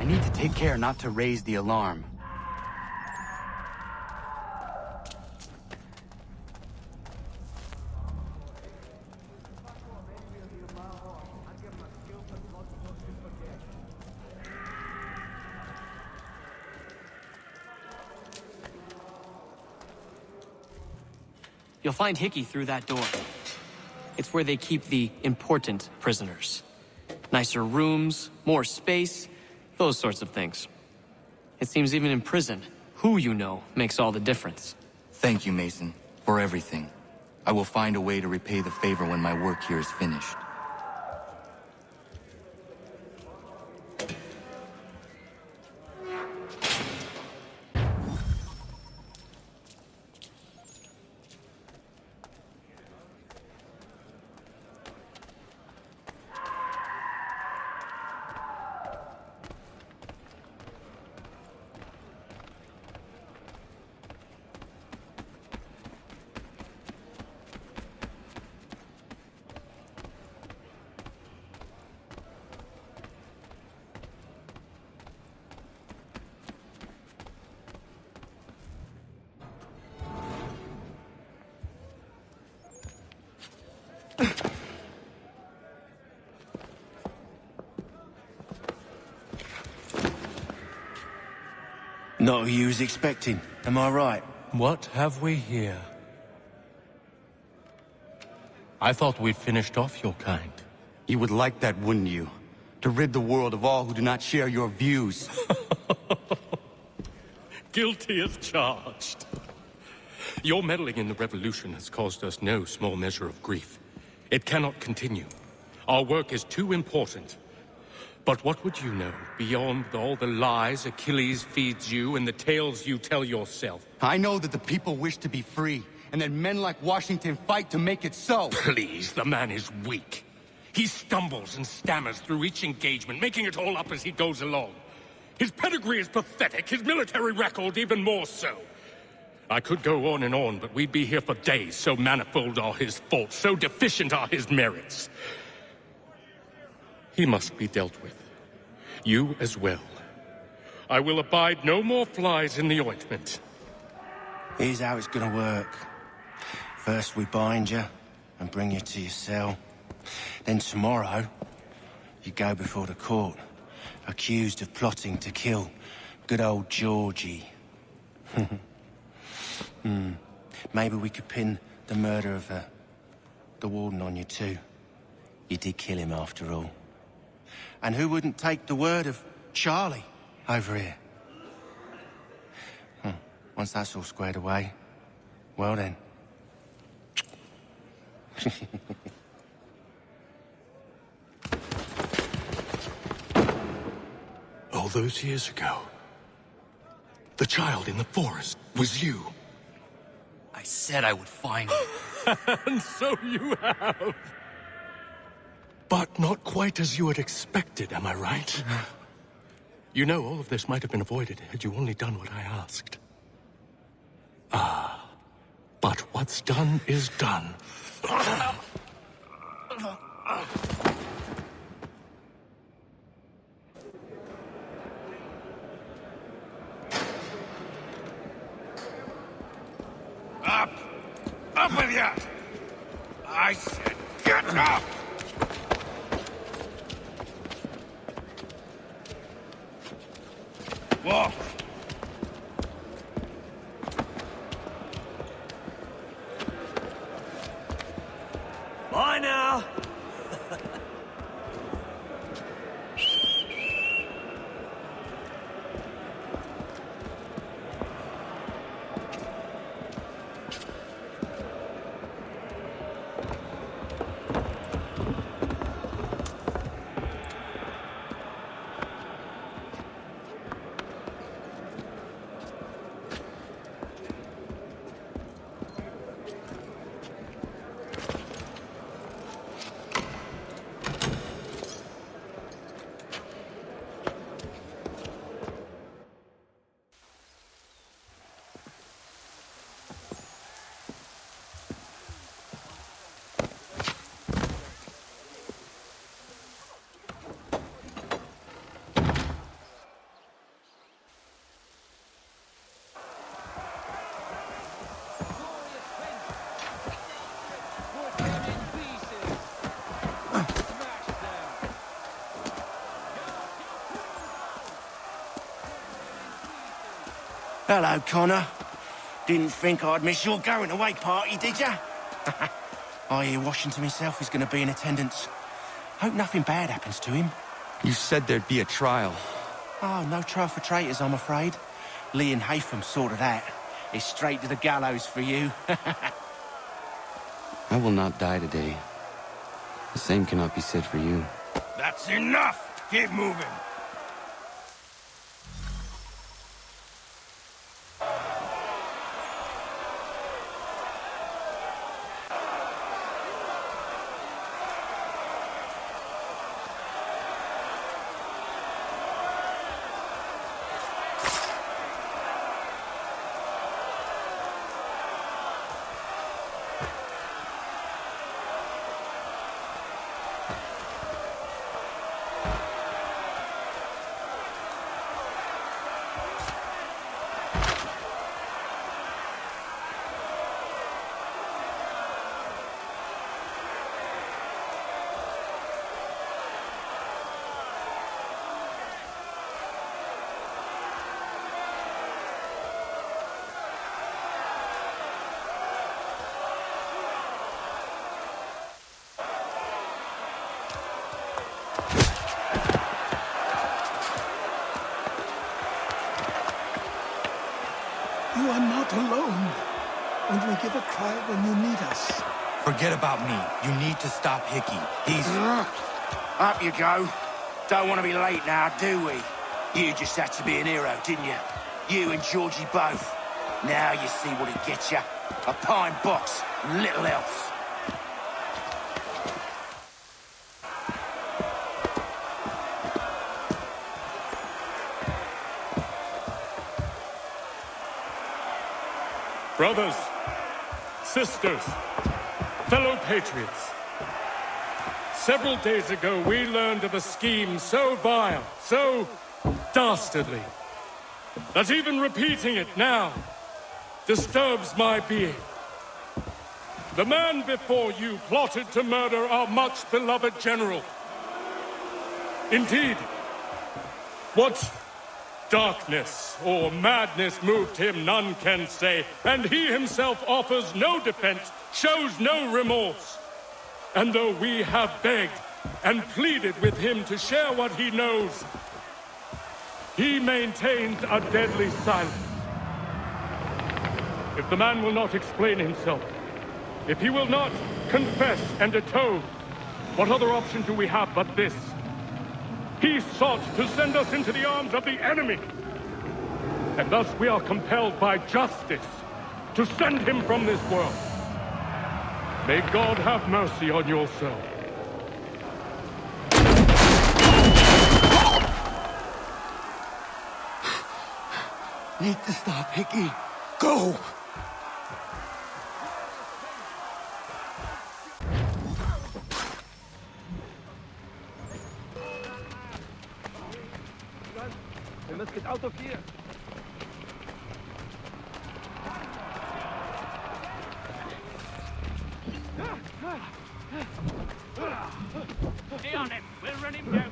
I need to take care not to raise the alarm. You'll find Hickey through that door. It's where they keep the important prisoners. Nicer rooms, more space, those sorts of things. It seems even in prison, who you know makes all the difference. Thank you, Mason, for everything. I will find a way to repay the favor when my work here is finished. Not who you was expecting, am I right? What have we here? I thought we'd finished off your kind. You would like that, wouldn't you? To rid the world of all who do not share your views. Guilty as charged. Your meddling in the revolution has caused us no small measure of grief. It cannot continue. Our work is too important. But what would you know beyond all the lies Achilles feeds you and the tales you tell yourself? I know that the people wish to be free, and that men like Washington fight to make it so. Please, the man is weak. He stumbles and stammers through each engagement, making it all up as he goes along. His pedigree is pathetic, his military record even more so. I could go on, but we'd be here for days, so manifold are his faults, so deficient are his merits. He must be dealt with. You as well. I will abide no more flies in the ointment. Here's how it's gonna work. First we bind you and bring you to your cell. Then tomorrow, you go before the court, accused of plotting to kill good old Georgie. Maybe we could pin the murder of the warden on you too. You did kill him after all. And who wouldn't take the word of Charlie over here? Once that's all squared away, well then. All those years ago, the child in the forest was you. I said I would find you. And so you have. But not quite as you had expected, am I right? You know, all of this might have been avoided had you only done what I asked. But what's done is done. Up! Up with you! I said get up! Walk! Bye now! Hello, Connor. Didn't think I'd miss your going-away party, did ya? I hear Washington himself is going to be in attendance. Hope nothing bad happens to him. You said there'd be a trial. Oh, no trial for traitors, I'm afraid. Lee and Haytham sorted that. It's straight to the gallows for you. I will not die today. The same cannot be said for you. That's enough! Keep moving! You are not alone. Only give a cry when you need us. Forget about me. You need to stop Hickey. He's... Up you go. Don't want to be late now, do we? You just had to be an hero, didn't you? You and Georgie both. Now you see what it gets you. A pine box and little else. Brothers, sisters, fellow patriots. Several days ago, we learned of a scheme so vile, so dastardly, that even repeating it now disturbs my being. The man before you plotted to murder our much-beloved general. Indeed, what darkness or madness moved him, none can say, and he himself offers no defense, shows no remorse. And though we have begged and pleaded with him to share what he knows, he maintains a deadly silence. If the man will not explain himself, if he will not confess and atone, what other option do we have but this? He sought to send us into the arms of the enemy. And thus we are compelled by justice to send him from this world. May God have mercy on your soul. Need to stop, Hickey. Go! We must get out of here. Stay on him. We'll run him down.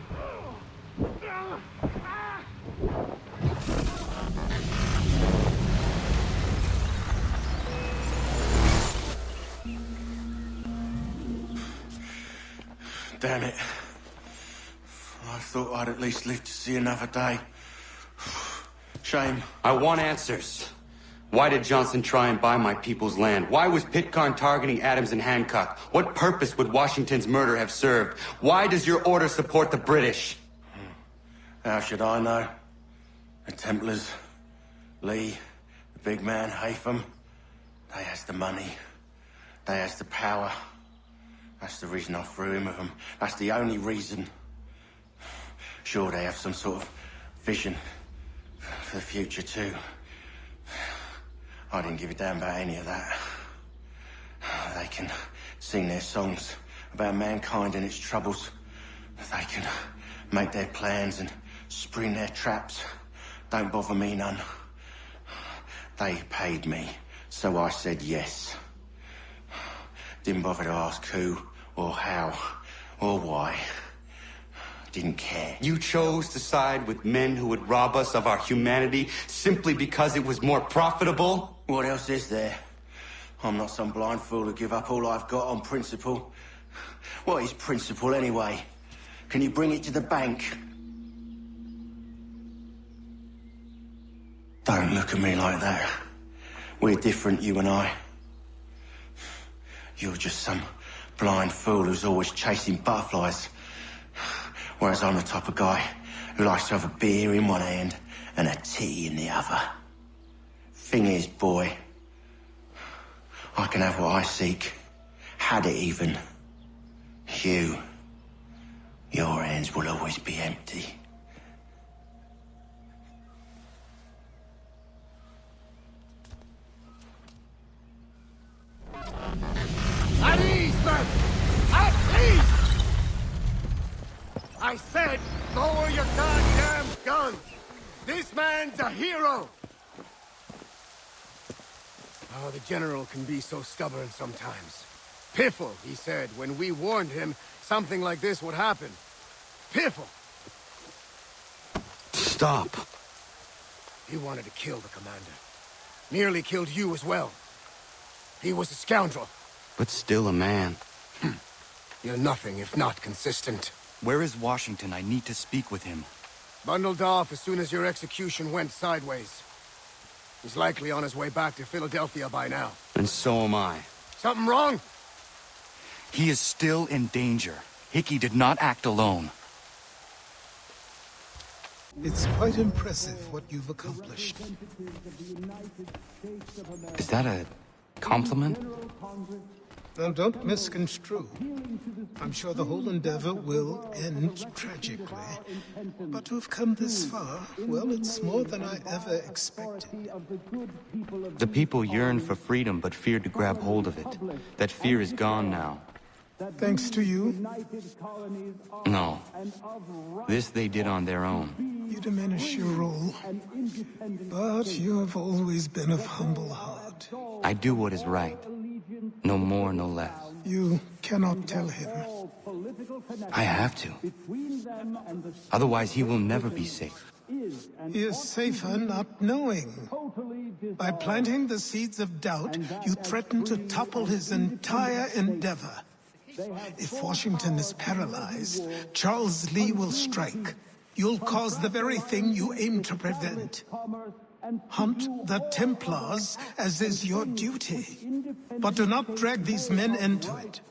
Damn it. I thought I'd at least live to see another day. Shame. I want answers. Why did Johnson try and buy my people's land? Why was Pitcairn targeting Adams and Hancock? What purpose would Washington's murder have served? Why does your order support the British? How should I know? The Templars, Lee, the big man, Haytham, they has the money. They has the power. That's the reason I threw in with them. That's the only reason. Sure, they have some sort of vision for the future, too. I didn't give a damn about any of that. They can sing their songs about mankind and its troubles. They can make their plans and spring their traps. Don't bother me none. They paid me, so I said yes. Didn't bother to ask who, or how, or why. Didn't care. You chose to side with men who would rob us of our humanity simply because it was more profitable? What else is there? I'm not some blind fool to give up all I've got on principle. What is principle anyway? Can you bring it to the bank? Don't look at me like that. We're different, you and I. You're just some blind fool who's always chasing butterflies. Whereas I'm the type of guy who likes to have a beer in one hand and a tea in the other. Thing is, boy, I can have what I seek. Had it even. Your hands will always be empty. At ease, men! At ease! I said, lower your goddamn guns! This man's a hero! Oh, the General can be so stubborn sometimes. Piffle, he said, when we warned him something like this would happen. Piffle! Stop. He wanted to kill the commander. Nearly killed you as well. He was a scoundrel. But still a man. You're nothing if not consistent. Where is Washington? I need to speak with him. Bundled off as soon as your execution went sideways. He's likely on his way back to Philadelphia by now. And so am I. Something wrong? He is still in danger. Hickey did not act alone. It's quite impressive what you've accomplished. Is that a compliment? Now, don't misconstrue. I'm sure the whole endeavor will end tragically. But to have come this far, well, it's more than I ever expected. The people yearned for freedom but feared to grab hold of it. That fear is gone now. Thanks to you? No. This they did on their own. You diminish your role. But you have always been of humble heart. I do what is right. No more, no less. You cannot tell him. I have to. Otherwise, he will never be safe. He is safer not knowing. By planting the seeds of doubt, you threaten to topple his entire endeavor. If Washington is paralyzed, Charles Lee will strike. You'll cause the very thing you aim to prevent. Hunt the Templars, as is your duty. But do not drag these men into it.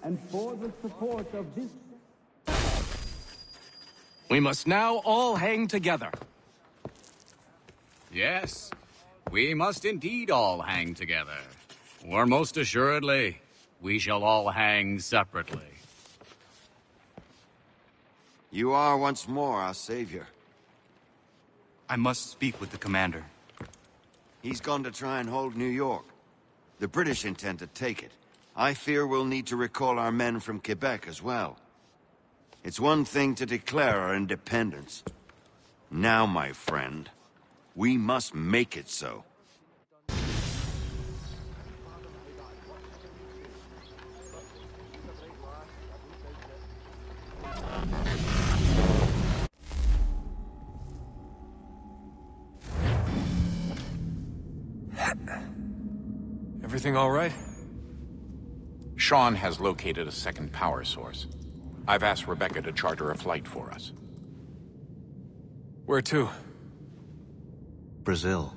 And for the support of this... We must now all hang together. Yes, we must indeed all hang together. Or most assuredly, we shall all hang separately. You are once more our savior. I must speak with the commander. He's gone to try and hold New York. The British intend to take it. I fear we'll need to recall our men from Quebec as well. It's one thing to declare our independence. Now, my friend, we must make it so. Everything all right? Sean has located a second power source. I've asked Rebecca to charter a flight for us. Where to? Brazil.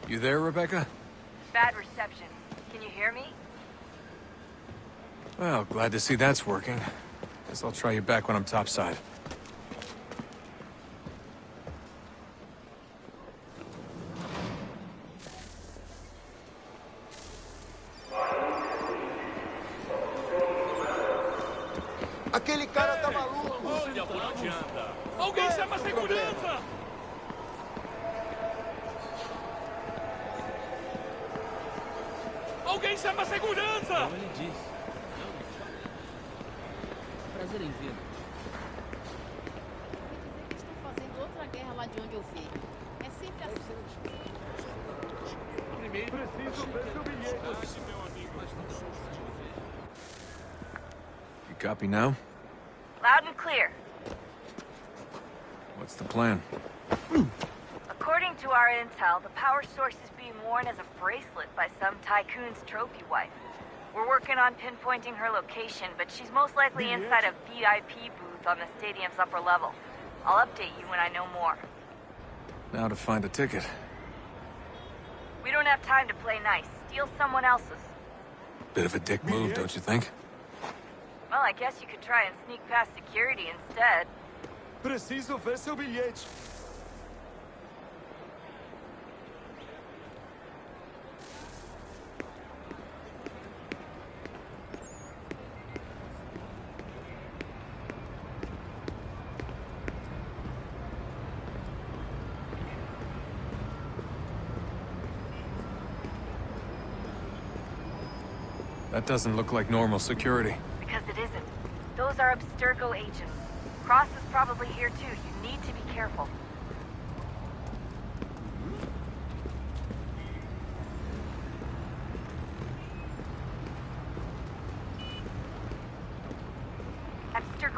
You there, Rebecca? Bad reception. Can you hear me? Well, glad to see that's working. Guess I'll try you back when I'm topside. Aquele cara tá maluco! Olha por onde anda! Alguém chama a segurança! Alguém chama a segurança! Como ele disse. Prazer em vê-lo. Estão fazendo outra guerra lá de onde eu veio. É sempre assim. Primeiro, preciso ver seu bilhete. Meu amigo, You copy now? Loud and clear. What's the plan? According to our intel, the power source is being worn as a bracelet by some tycoon's trophy wife. We're working on pinpointing her location, but she's most likely inside a VIP booth on the stadium's upper level. I'll update you when I know more. Now to find a ticket. We don't have time to play nice. Steal someone else's. Bit of a dick move, don't you think? Well, I guess you could try and sneak past security instead. Preciso ver seu bilhete. That doesn't look like normal security. Because it isn't. Those are Abstergo agents. Cross is probably here too. You need to be careful.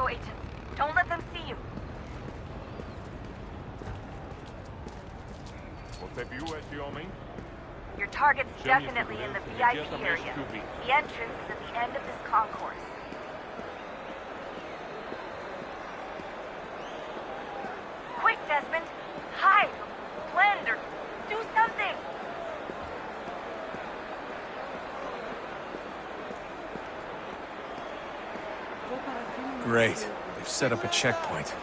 Jericho agents. Don't let them see you. Your target's definitely in the VIP area. The entrance is at the end of this concourse. Quick, Desmond! Hide! Blend or do something! Great. They've set up a checkpoint.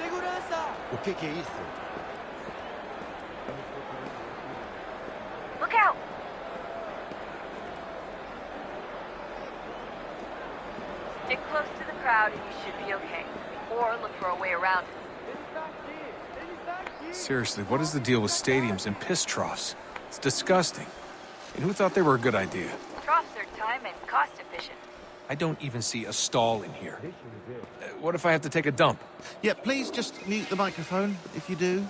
O que é isso? Look out! Stick close to the crowd and you should be okay. Or look for a way around it. Seriously, what is the deal with stadiums and piss troughs? It's disgusting. And who thought they were a good idea? Troughs are time and cost efficient. I don't even see a stall in here. What if I have to take a dump? Yeah, please just mute the microphone if you do.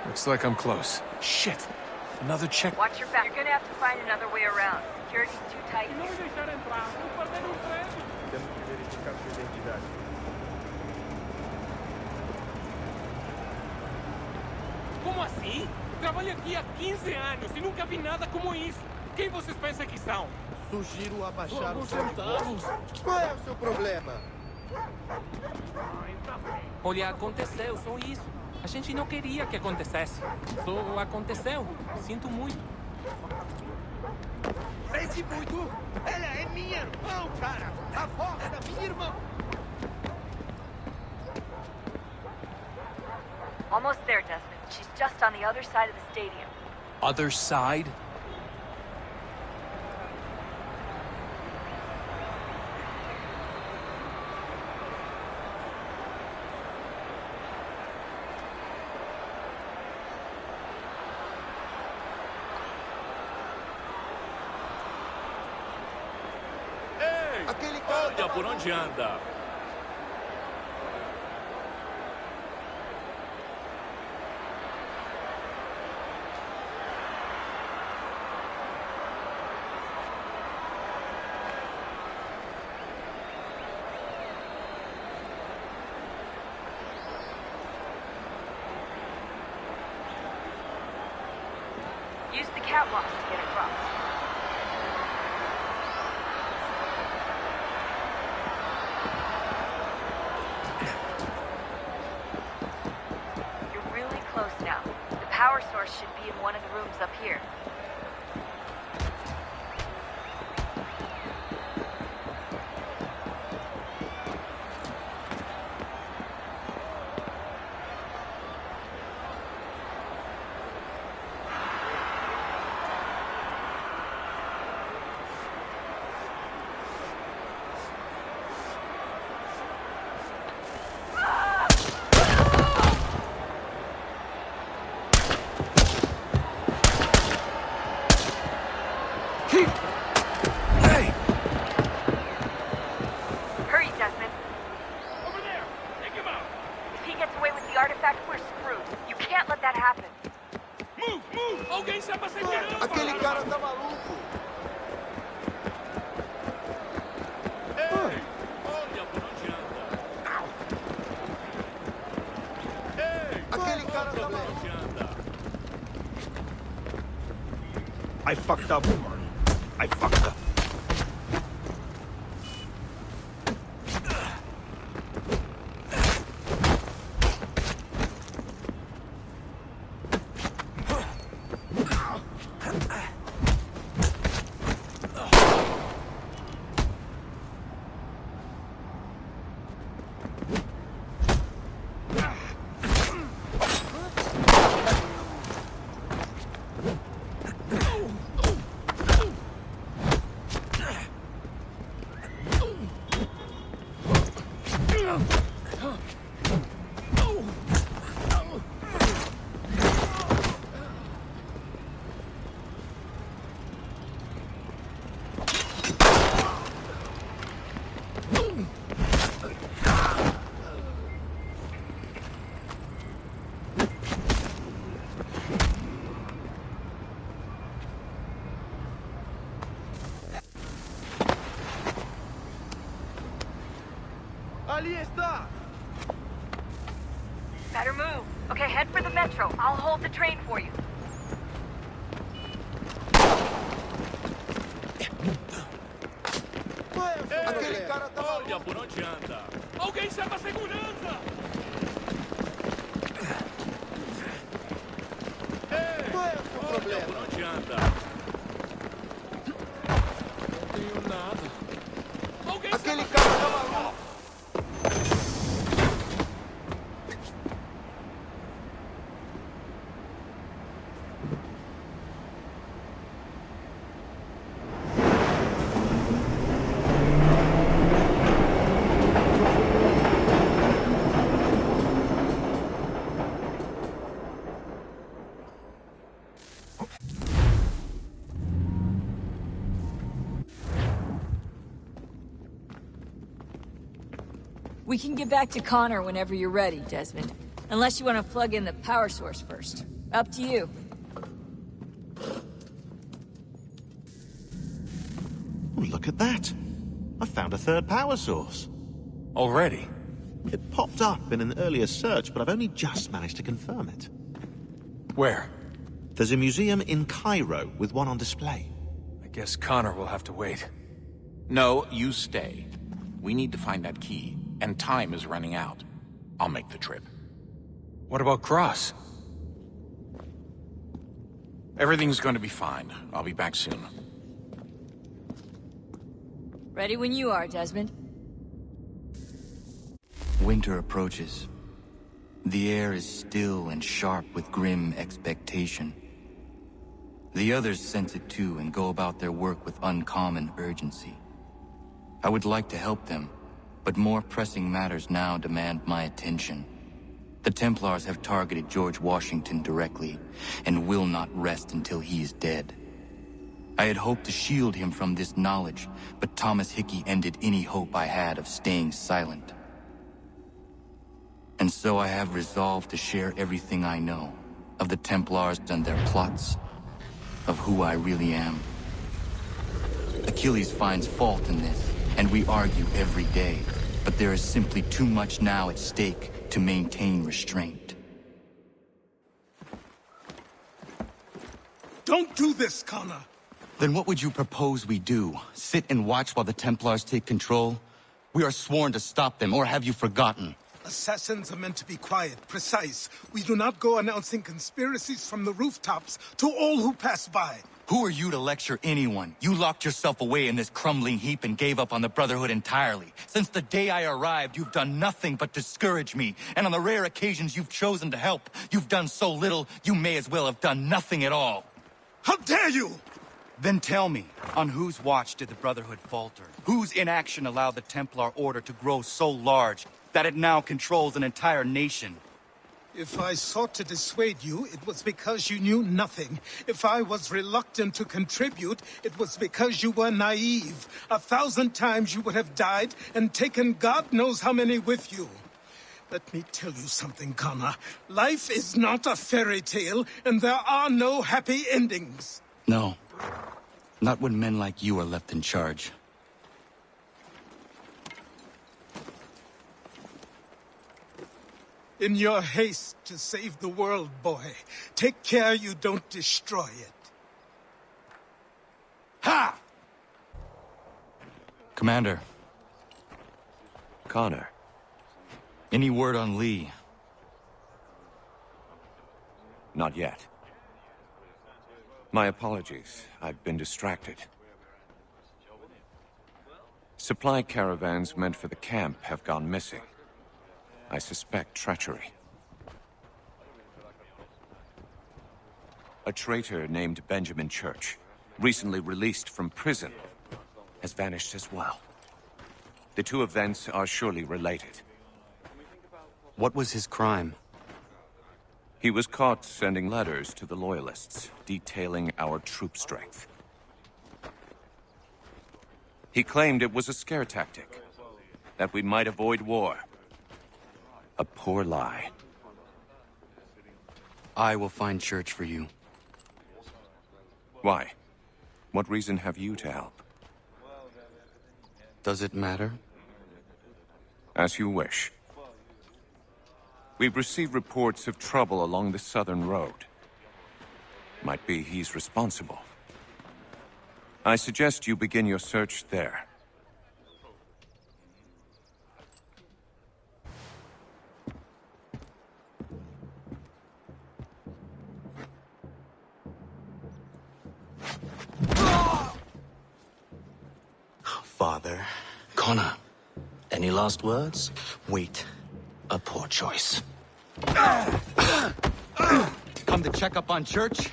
Looks like I'm close. Shit! Another check. Watch your back. You're gonna have to find another way around. Security's too tight. Como assim? Trabalho aqui há 15 anos e nunca vi nada como isso. Quem vocês pensam que são? Sugiro abaixar os centavos. Qual é o seu problema? Olha, aconteceu, só isso. A gente não queria que acontecesse. Só aconteceu. Sinto muito. Sente muito? Ela é minha irmã, cara! A avó da minha irmã! Almost there, Desmond. She's just on the other side of the stadium. Other side? Olha por onde anda. Use the catwalks to get across. You're really close now. The power source should be in one of the rooms up here. Hey! Hurry, Desmond. Over there! Take him out! If he gets away with the artifact, we're screwed. You can't let that happen. Move! Move! Alguém chama a segurança! Aquele cara tá maluco! Ei! Olha por onde anda! Ei! Aquele cara tá Olha por onde anda! I fucked up. I fucked up. Better move. Okay, head for the metro. I'll hold the train for you. Olha por onde anda. Alguém chama a segurança! Olha por onde anda. Não tenho nada. Alguém Aquele cara tá maluco. We can get back to Connor whenever you're ready, Desmond. Unless you want to plug in the power source first. Up to you. Oh, look at that. I found a third power source. Already? It popped up in an earlier search, but I've only just managed to confirm it. Where? There's a museum in Cairo with one on display. I guess Connor will have to wait. No, you stay. We need to find that key, and time is running out. I'll make the trip. What about Cross? Everything's going to be fine. I'll be back soon. Ready when you are, Desmond. Winter approaches. The air is still and sharp with grim expectation. The others sense it too and go about their work with uncommon urgency. I would like to help them, but more pressing matters now demand my attention. The Templars have targeted George Washington directly, and will not rest until he is dead. I had hoped to shield him from this knowledge, but Thomas Hickey ended any hope I had of staying silent. And so I have resolved to share everything I know, of the Templars and their plots, of who I really am. Achilles finds fault in this, and we argue every day, but there is simply too much now at stake to maintain restraint. Don't do this, Connor! Then what would you propose we do? Sit and watch while the Templars take control? We are sworn to stop them, or have you forgotten? Assassins are meant to be quiet, precise. We do not go announcing conspiracies from the rooftops to all who pass by. Who are you to lecture anyone? You locked yourself away in this crumbling heap and gave up on the Brotherhood entirely. Since the day I arrived, you've done nothing but discourage me. And on the rare occasions you've chosen to help, you've done so little, you may as well have done nothing at all. How dare you! Then tell me, on whose watch did the Brotherhood falter? Whose inaction allowed the Templar Order to grow so large that it now controls an entire nation? If I sought to dissuade you, it was because you knew nothing. If I was reluctant to contribute, it was because you were naive. 1,000 times you would have died and taken God knows how many with you. Let me tell you something, Connor. Life is not a fairy tale, and there are no happy endings. No. Not when men like you are left in charge. In your haste to save the world, boy, take care you don't destroy it. Ha! Commander. Connor. Any word on Lee? Not yet. My apologies. I've been distracted. Supply caravans meant for the camp have gone missing. I suspect treachery. A traitor named Benjamin Church, recently released from prison, has vanished as well. The two events are surely related. What was his crime? He was caught sending letters to the Loyalists, detailing our troop strength. He claimed it was a scare tactic, that we might avoid war. A poor lie. I will find Church for you. Why? What reason have you to help? Does it matter? As you wish. We've received reports of trouble along the southern road. Might be he's responsible. I suggest you begin your search there. Father. Connor, any last words? Wait. A poor choice. Come to check up on Church?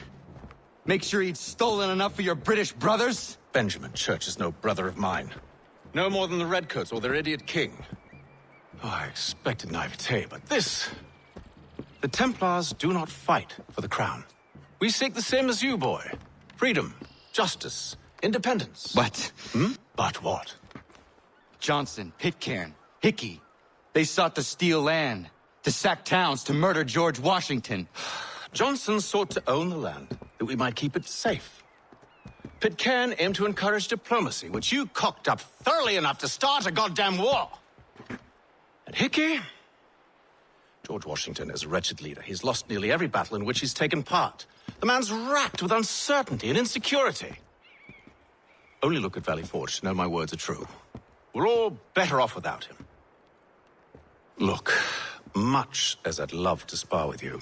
Make sure he'd stolen enough for your British brothers? Benjamin Church is no brother of mine. No more than the Redcoats or their idiot king. Oh, I expected naivete, but this... The Templars do not fight for the crown. We seek the same as you, boy. Freedom, justice, independence. But... But what? Johnson, Pitcairn, Hickey. They sought to steal land, to sack towns, to murder George Washington. Johnson sought to own the land, that we might keep it safe. Pitcairn aimed to encourage diplomacy, which you cocked up thoroughly enough to start a goddamn war. And Hickey? George Washington is a wretched leader. He's lost nearly every battle in which he's taken part. The man's racked with uncertainty and insecurity. Only look at Valley Forge to know my words are true. We're all better off without him. Look, much as I'd love to spar with you,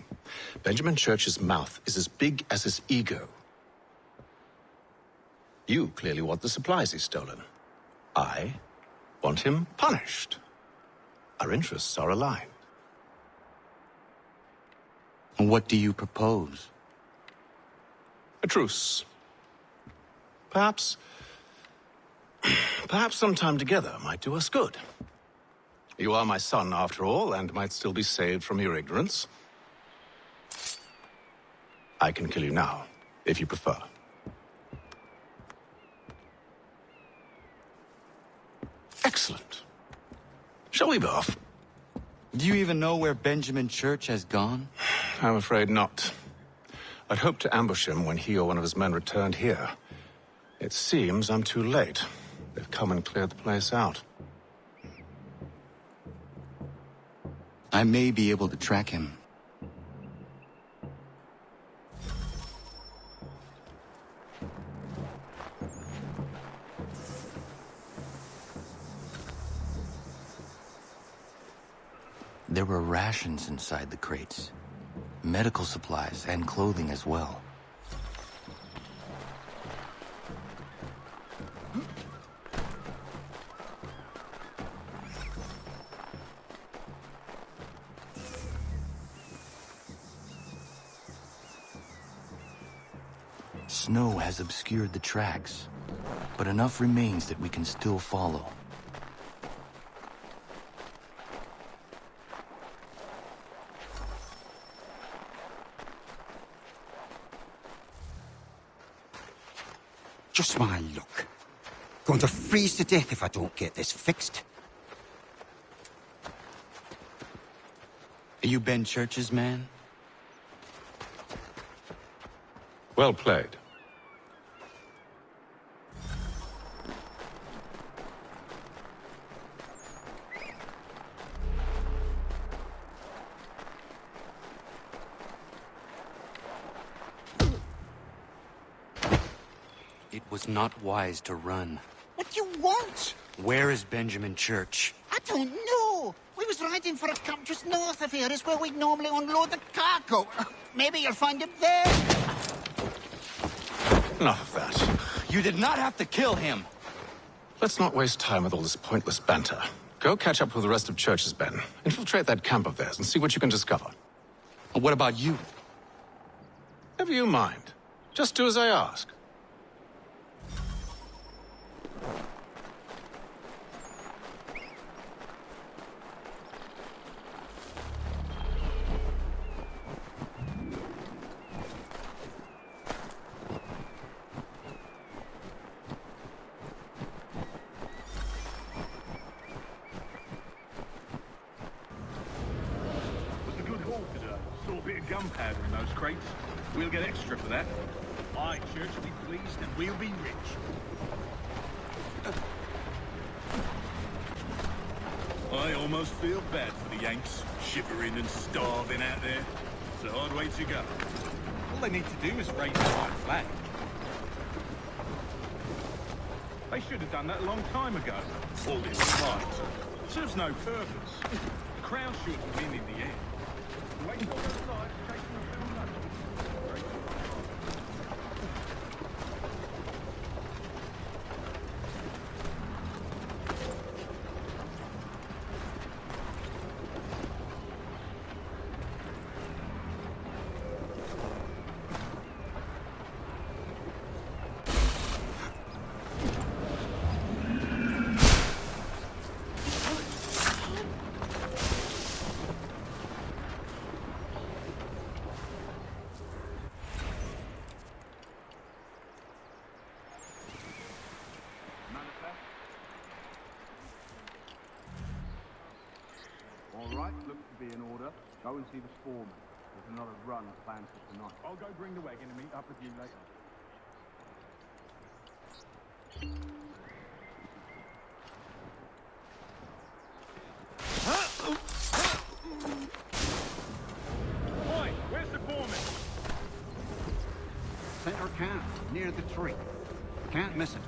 Benjamin Church's mouth is as big as his ego. You clearly want the supplies he's stolen. I want him punished. Our interests are aligned. What do you propose? A truce. Perhaps some time together might do us good. You are my son, after all, and might still be saved from your ignorance. I can kill you now, if you prefer. Excellent. Shall we be off? Do you even know where Benjamin Church has gone? I'm afraid not. I'd hoped to ambush him when he or one of his men returned here. It seems I'm too late. They've come and cleared the place out. I may be able to track him. There were rations inside the crates. Medical supplies and clothing as well. Snow has obscured the tracks, but enough remains that we can still follow. Just my luck. Going to freeze to death if I don't get this fixed. Are you Ben Church's man? Well played. It was not wise to run. What do you want? Where is Benjamin Church? I don't know. We was riding for a camp just north of here. Is where we'd normally unload the cargo. Maybe you'll find him there. Enough of that. You did not have to kill him. Let's not waste time with all this pointless banter. Go catch up with the rest of Church's men. Infiltrate that camp of theirs and see what you can discover. What about you? Never you mind. Just do as I ask. Gunpowder in those crates. We'll get extra for that. Aye, Church will be pleased and we'll be rich. I almost feel bad for the Yanks, shivering and starving out there. It's a hard way to go. All they need to do is raise the white flag. They should have done that a long time ago. All this fight serves no purpose. The Crown should win in the end. Wait all those lives, chasing the film nothing. All right, looks to be in order. Go and see the foreman. There's another run planned for tonight. I'll go bring the wagon and meet up with you later. Oi, where's the foreman? Center camp, near the tree. Can't miss it.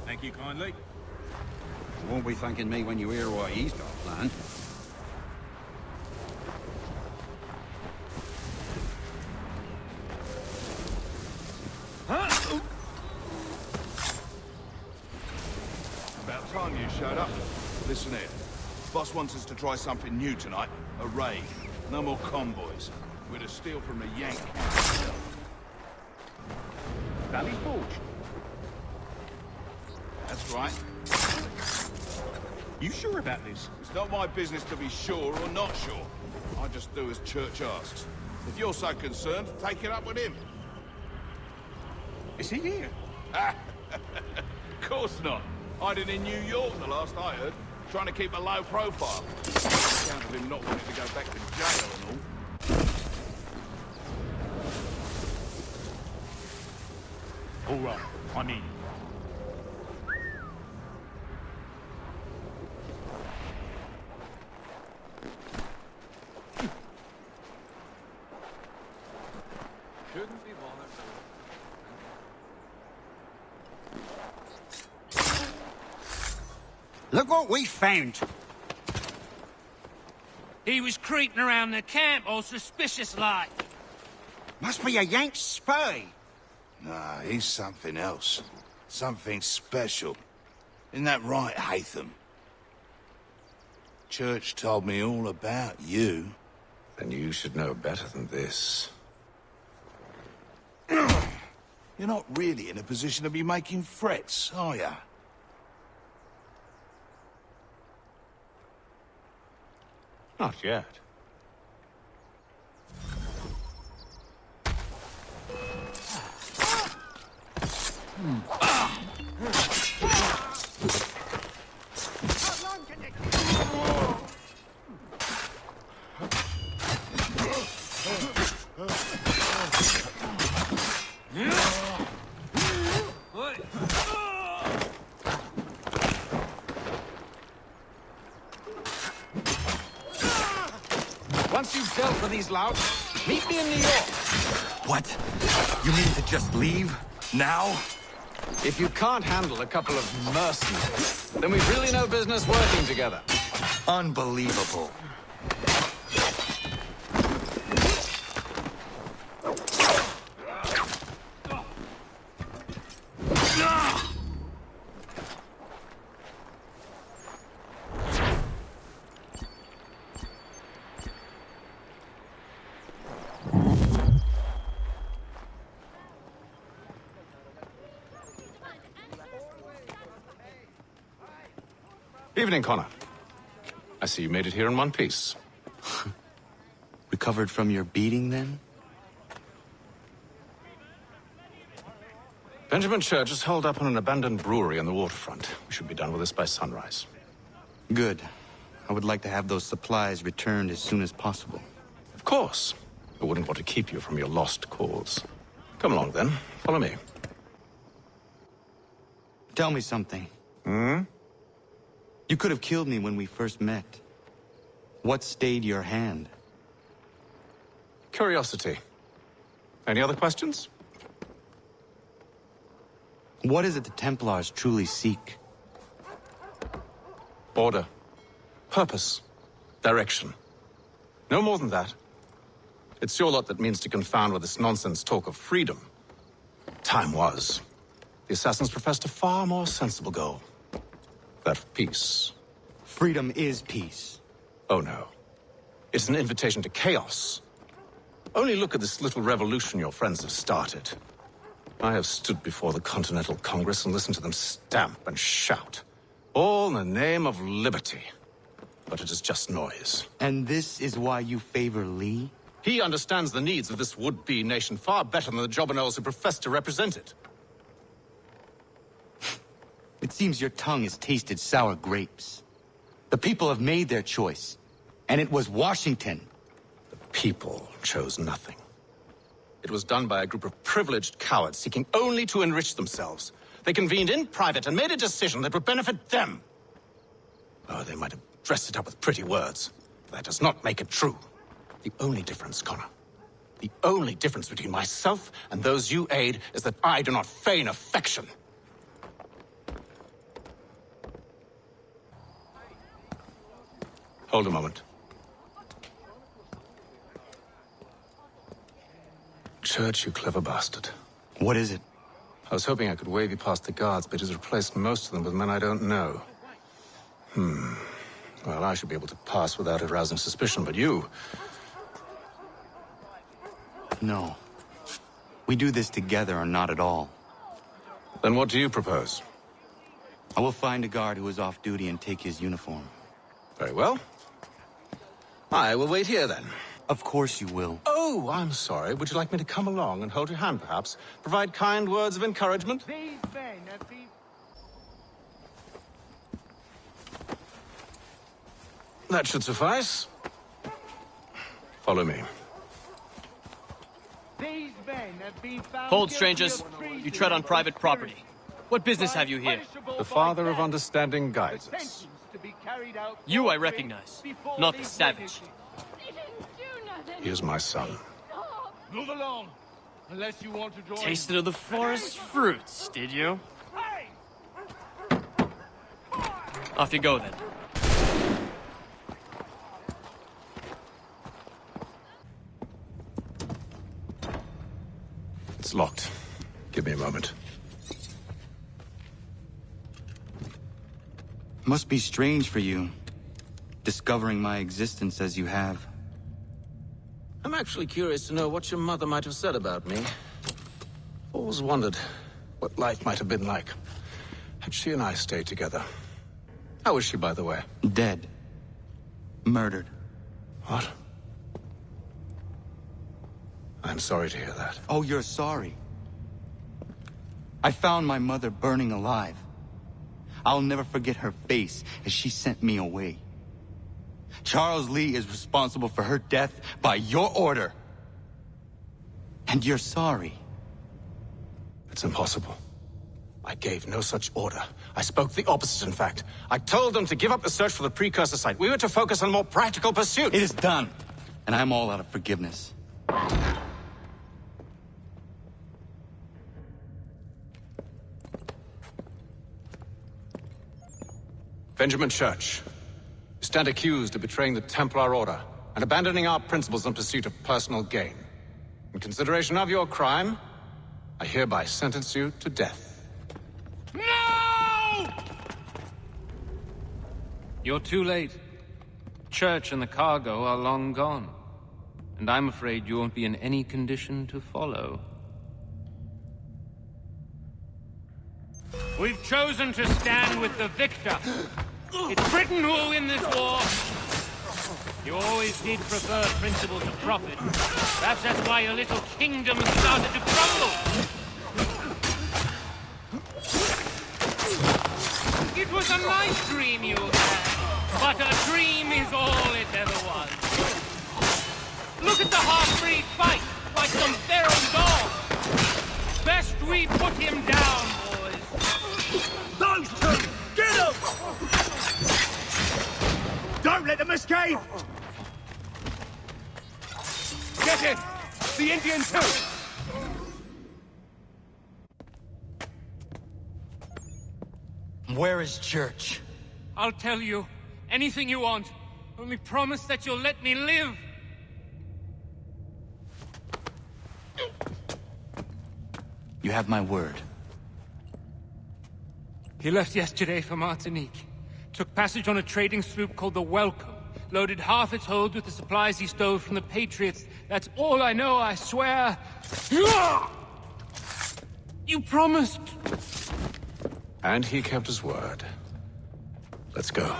Thank you kindly. You won't be thanking me when you hear what he's got planned. About time you showed up. Listen here. Boss wants us to try something new tonight. A raid. No more convoys. We're to steal from the Yank camp. Valley Forge. That's right. You sure about this? It's not my business to be sure or not sure. I just do as Church asks. If you're so concerned, take it up with him. Is he here? Of course not. Hiding in New York, the last I heard. Trying to keep a low profile. Account of him not wanting to go back to jail and all. All right, I'm in. Shouldn't be bothered. Look what we found. He was creeping around the camp all suspicious-like. Must be a Yank spy. Nah, he's something else. Something special. Isn't that right, Hatham? Church told me all about you. Then you should know better than this. You're not really in a position to be making threats, are ya? Not yet. Once you've dealt with these louts, meet me in New York. What? You mean to just leave? Now? If you can't handle a couple of mercenaries, then we've really no business working together. Unbelievable. Evening, Connor. I see you made it here in one piece. Recovered from your beating, then? Benjamin Church is holed up on an abandoned brewery on the waterfront. We should be done with this by sunrise. Good. I would like to have those supplies returned as soon as possible. Of course. I wouldn't want to keep you from your lost cause. Come along, then. Follow me. Tell me something. Hmm? You could have killed me when we first met. What stayed your hand? Curiosity. Any other questions? What is it the Templars truly seek? Order. Purpose. Direction. No more than that. It's your lot that means to confound with this nonsense talk of freedom. Time was. The assassins professed a far more sensible goal. That of peace. Freedom is peace. Oh no. It's an invitation to chaos. Only look at this little revolution your friends have started. I have stood before the Continental Congress and listened to them stamp and shout. All in the name of liberty. But it is just noise. And this is why you favor Lee? He understands the needs of this would-be nation far better than the jobberknolls who profess to represent it. It seems your tongue has tasted sour grapes. The people have made their choice, and it was Washington. The people chose nothing. It was done by a group of privileged cowards seeking only to enrich themselves. They convened in private and made a decision that would benefit them. Oh, they might have dressed it up with pretty words, but that does not make it true. The only difference, Connor, the only difference between myself and those you aid is that I do not feign affection. Hold a moment. Church, you clever bastard. What is it? I was hoping I could wave you past the guards, but he's replaced most of them with men I don't know. Well, I should be able to pass without arousing suspicion, but you... No. We do this together or not at all. Then what do you propose? I will find a guard who is off duty and take his uniform. Very well. I will wait here, then. Of course you will. Oh, I'm sorry. Would you like me to come along and hold your hand, perhaps? Provide kind words of encouragement? That should suffice. Follow me. Hold, strangers. You tread on private property. What business have you here? The Father of Understanding guides us. You I recognize, not the savage. He is my son. Move along, unless you want to join. Tasted of the forest fruits, did you? Off you go, then. It's locked. Give me a moment. Must be strange for you, discovering my existence as you have. I'm actually curious to know what your mother might have said about me. Always wondered what life might have been like had she and I stayed together. How is she, by the way? Dead. Murdered. What? I'm sorry to hear that. Oh, you're sorry. I found my mother burning alive. I'll never forget her face as she sent me away. Charles Lee is responsible for her death by your order. And you're sorry. It's impossible. I gave no such order. I spoke the opposite, in fact. I told them to give up the search for the precursor site. We were to focus on more practical pursuits. It is done. And I'm all out of forgiveness. Benjamin Church, you stand accused of betraying the Templar Order and abandoning our principles in pursuit of personal gain. In consideration of your crime, I hereby sentence you to death. No! You're too late. Church and the cargo are long gone. And I'm afraid you won't be in any condition to follow. We've chosen to stand with the victor. It's Britain who will win this war. You always did prefer principle to profit. Perhaps that's why your little kingdom started to crumble. It was a nice dream you had, but a dream is all it ever was. Look at the half-breed fight, like some feral dog. Best we put him down, boys. Those two! Get him! Don't let them escape! Get it! The Indian too! Where is Church? I'll tell you. Anything you want. Only promise that you'll let me live. You have my word. He left yesterday for Martinique. Took passage on a trading sloop called the Welcome. Loaded half its hold with the supplies he stole from the Patriots. That's all I know, I swear. You promised. And he kept his word. Let's go.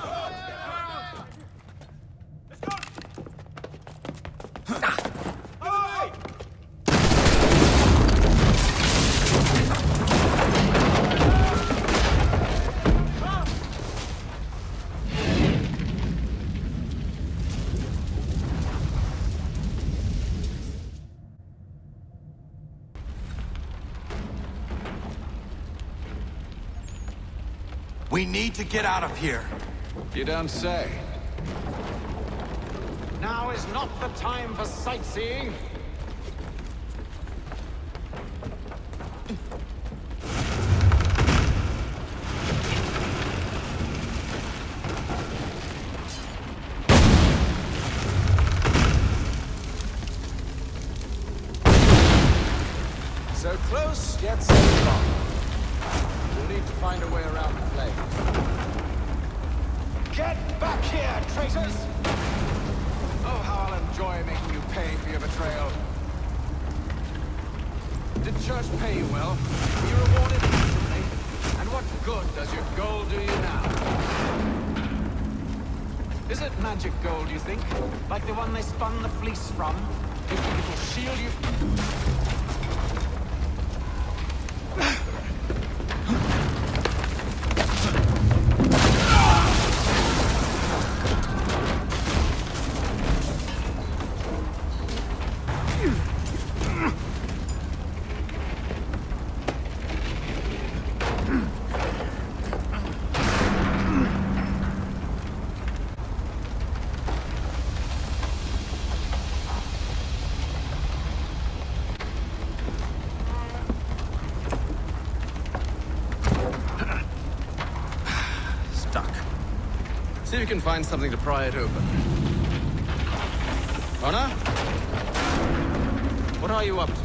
We need to get out of here. You don't say. Now is not the time for sightseeing. So close, yet so far. We'll need to find a way around the flames. Get back here, traitors! Oh, how I'll enjoy making you pay for your betrayal. Did Church pay you well? Were you rewarded instantly? And what good does your gold do you now? Is it magic gold, you think? Like the one they spun the fleece from? You think it will shield you? See if you can find something to pry it open. Connor? What are you up to?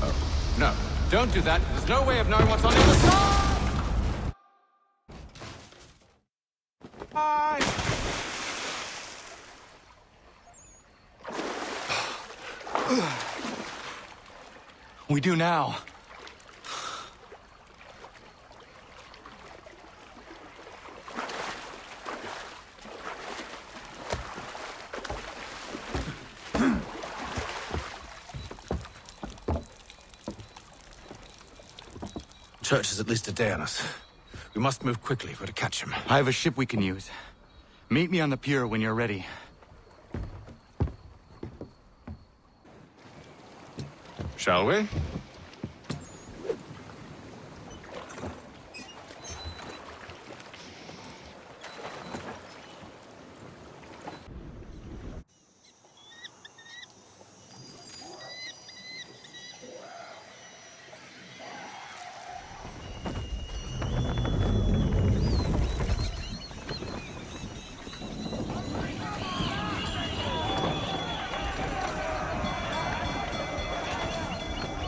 Oh, no. Don't do that. There's no way of knowing what's on the other side! We do now. Church is at least a day on us. We must move quickly if we're to catch him. I have a ship we can use. Meet me on the pier when you're ready. Shall we?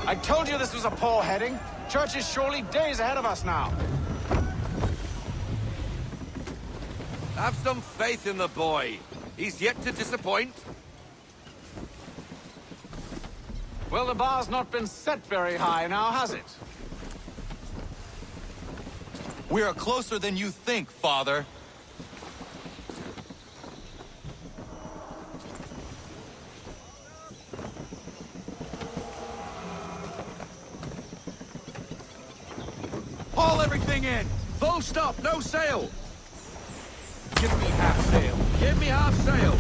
I told you this was a poor heading. Church is surely days ahead of us now. Have some faith in the boy. He's yet to disappoint. Well, the bar's not been set very high now, has it? We are closer than you think, Father. Haul everything in! Full stop, no sail! Give me half sail! Give me half sail!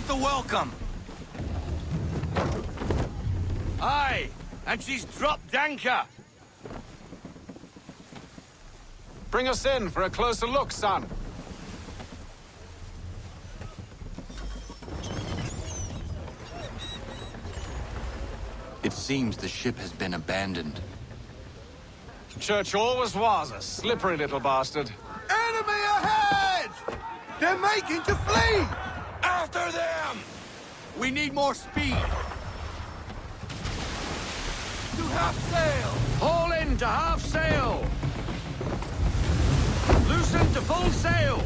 the welcome. Aye, and she's dropped anchor. Bring us in for a closer look, son. It seems the ship has been abandoned. Church always was a slippery little bastard. Enemy ahead! They're making to flee! After them! We need more speed. To half sail! Haul in to half sail! Loosen to full sail!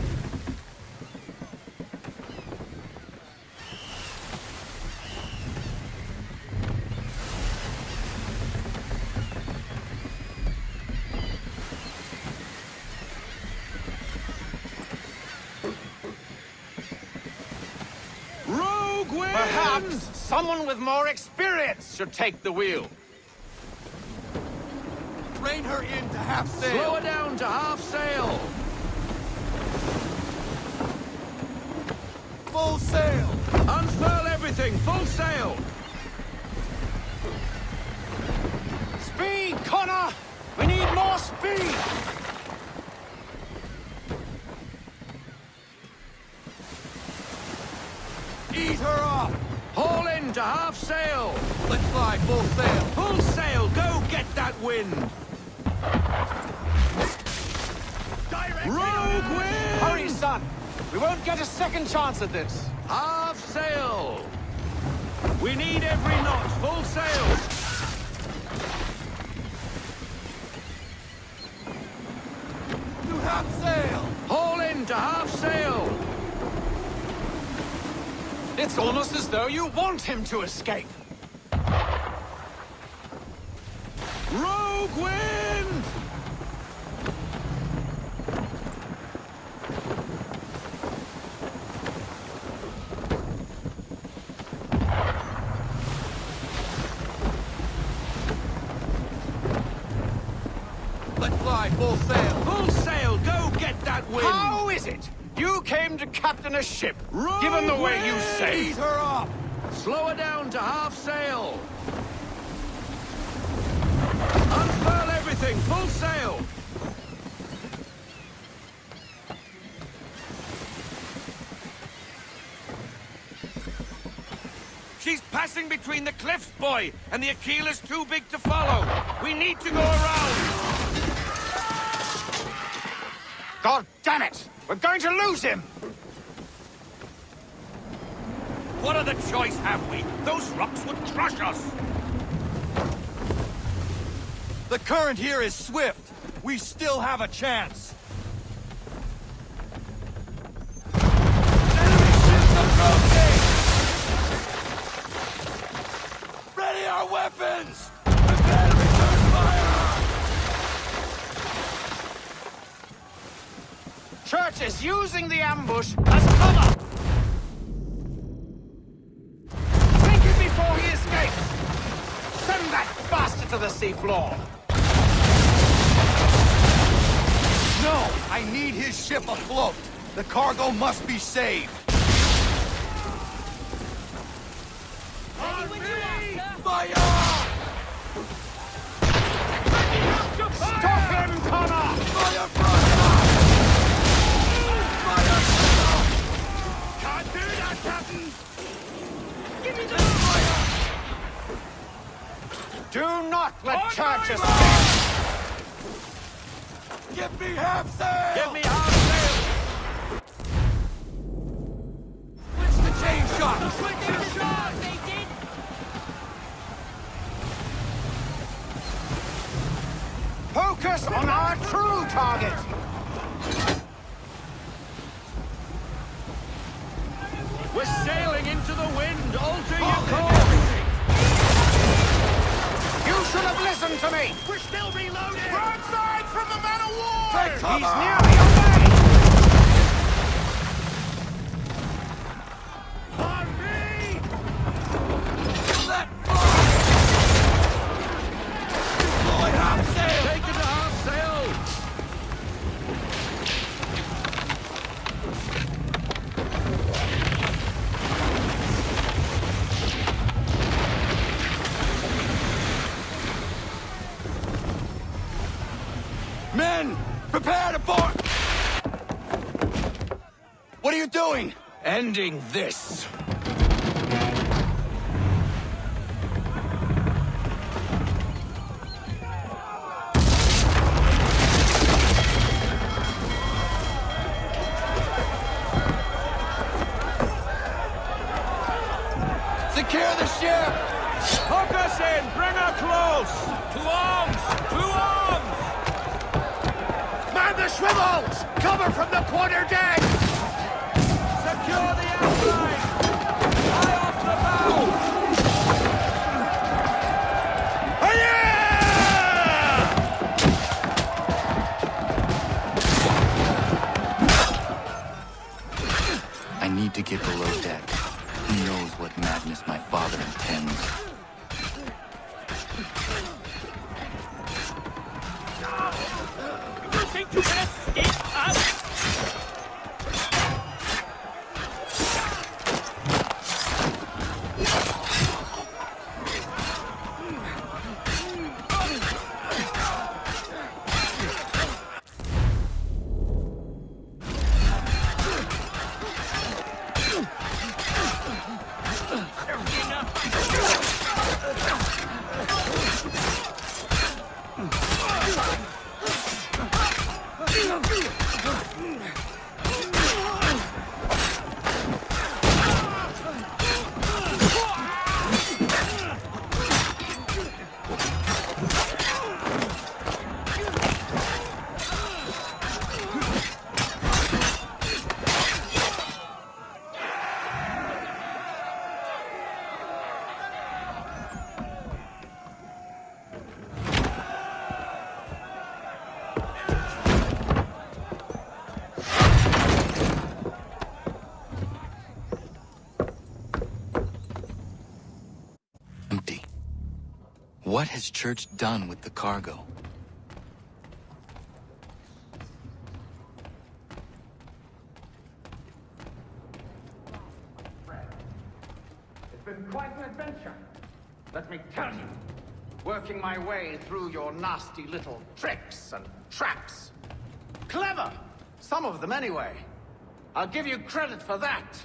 Rogue wind! Perhaps someone with more experience should take the wheel. Rein her in to half sail! Slow her down to half sail! Full sail! Unfurl everything, full sail! Speed, Connor! We need more speed! Ease her up! Haul in to half sail! Let's fly full sail! Full sail, go get that wind! Rogue wind! Hurry, son! We won't get a second chance at this. Half sail! We need every knot, full sail! To half sail! Haul in to half sail! It's almost as though you want him to escape. Rogue wind! Let's fly full sail! Full sail, go get that wind! How is it? You came to captain a ship, given the way you sailed. Ease her up! Slow her down to half sail! Unfurl everything, full sail! She's passing between the cliffs, boy, and the Aquila's too big to follow. We need to go around. God damn it! We're going to lose him! What other choice have we? Those rocks would crush us! The current here is swift. We still have a chance. Enemy ships approaching! Ready our weapons! Prepare to return fire! Church is using the ambush as cover! Take him before he escapes! Send that bastard to the seafloor! No! I need his ship afloat! The cargo must be saved! Fire! Stop him, Connor! Fire front! Fire front! Can't do that, Captain! Give me the fire! Do not let Church escape! Give me half sail! Give me half sail! Switch the chain shot! Switch the shot! They did! Focus on our true target! We're sailing into the wind! Alter your course! You should have listened to me! We're still reloading! Broadside from the man of war! Take cover! He's nearly away! On me! Let fly! Deploy half sail! Take it to half sail! What are you doing? Ending this. Secure the ship! Hook us in! Bring her close! To arms! To arms! Man the swivels! Cover from the quarter deck! Secure the outside! Eye off the bow! I need to get below deck. Who knows what madness my father intends? You think you can escape us? What has Church done with the cargo? It's been quite an adventure. Let me tell you. Working my way through your nasty little tricks and traps. Clever! Some of them anyway. I'll give you credit for that.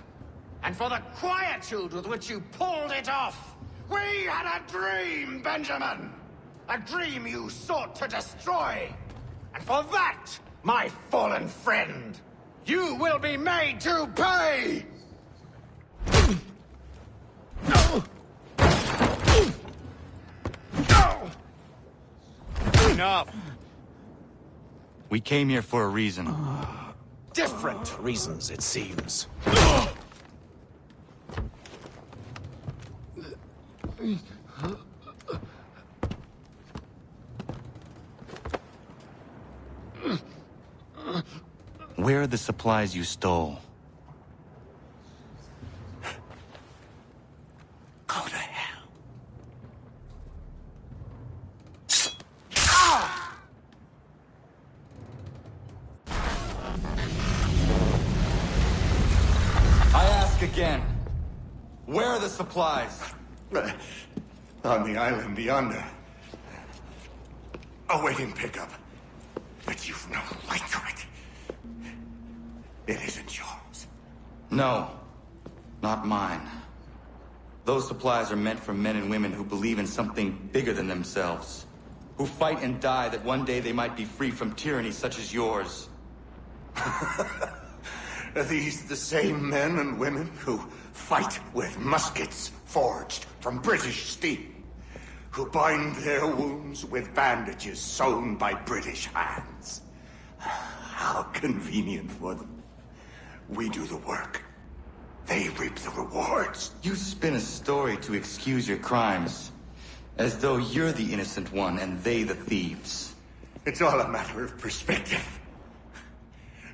And for the quietude with which you pulled it off. We had a dream, Benjamin! A dream you sought to destroy! And for that, my fallen friend, you will be made to pay! Enough! We came here for a reason. Different reasons, it seems. Where are the supplies you stole? Go to hell. I ask again. Where are the supplies? On the island yonder. Awaiting pickup. But you've no right to it. It isn't yours. No, not mine. Those supplies are meant for men and women who believe in something bigger than themselves. Who fight and die that one day they might be free from tyranny such as yours. Are these the same men and women who fight with muskets forged from British steel? Who bind their wounds with bandages sewn by British hands? How convenient for them. We do the work. They reap the rewards. You spin a story to excuse your crimes. As though you're the innocent one and they the thieves. It's all a matter of perspective.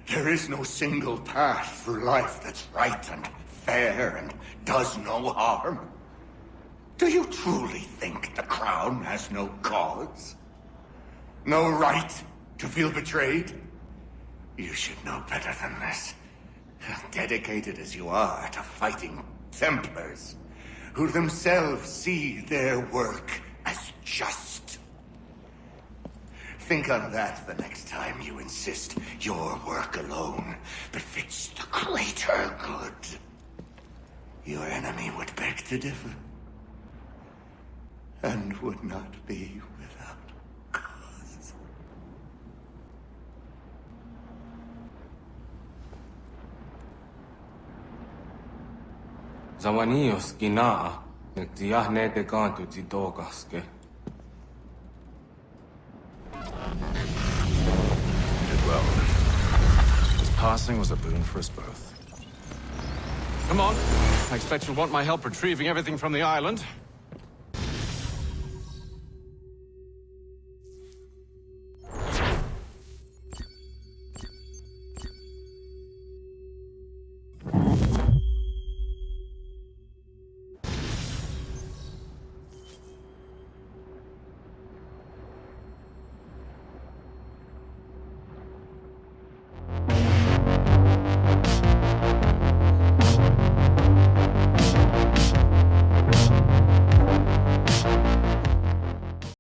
There is no single path through life that's right and fair and does no harm. Do you truly think the Crown has no cause? No right to feel betrayed? You should know better than this. Dedicated as you are to fighting Templars, who themselves see their work as just. Think on that the next time you insist your work alone befits the greater good. Your enemy would beg to differ, and would not be without cause. Zawanios gina, nagtiyahne de kanto tidogaske. Did well. His passing was a boon for us both. Come on. I expect you'll want my help retrieving everything from the island.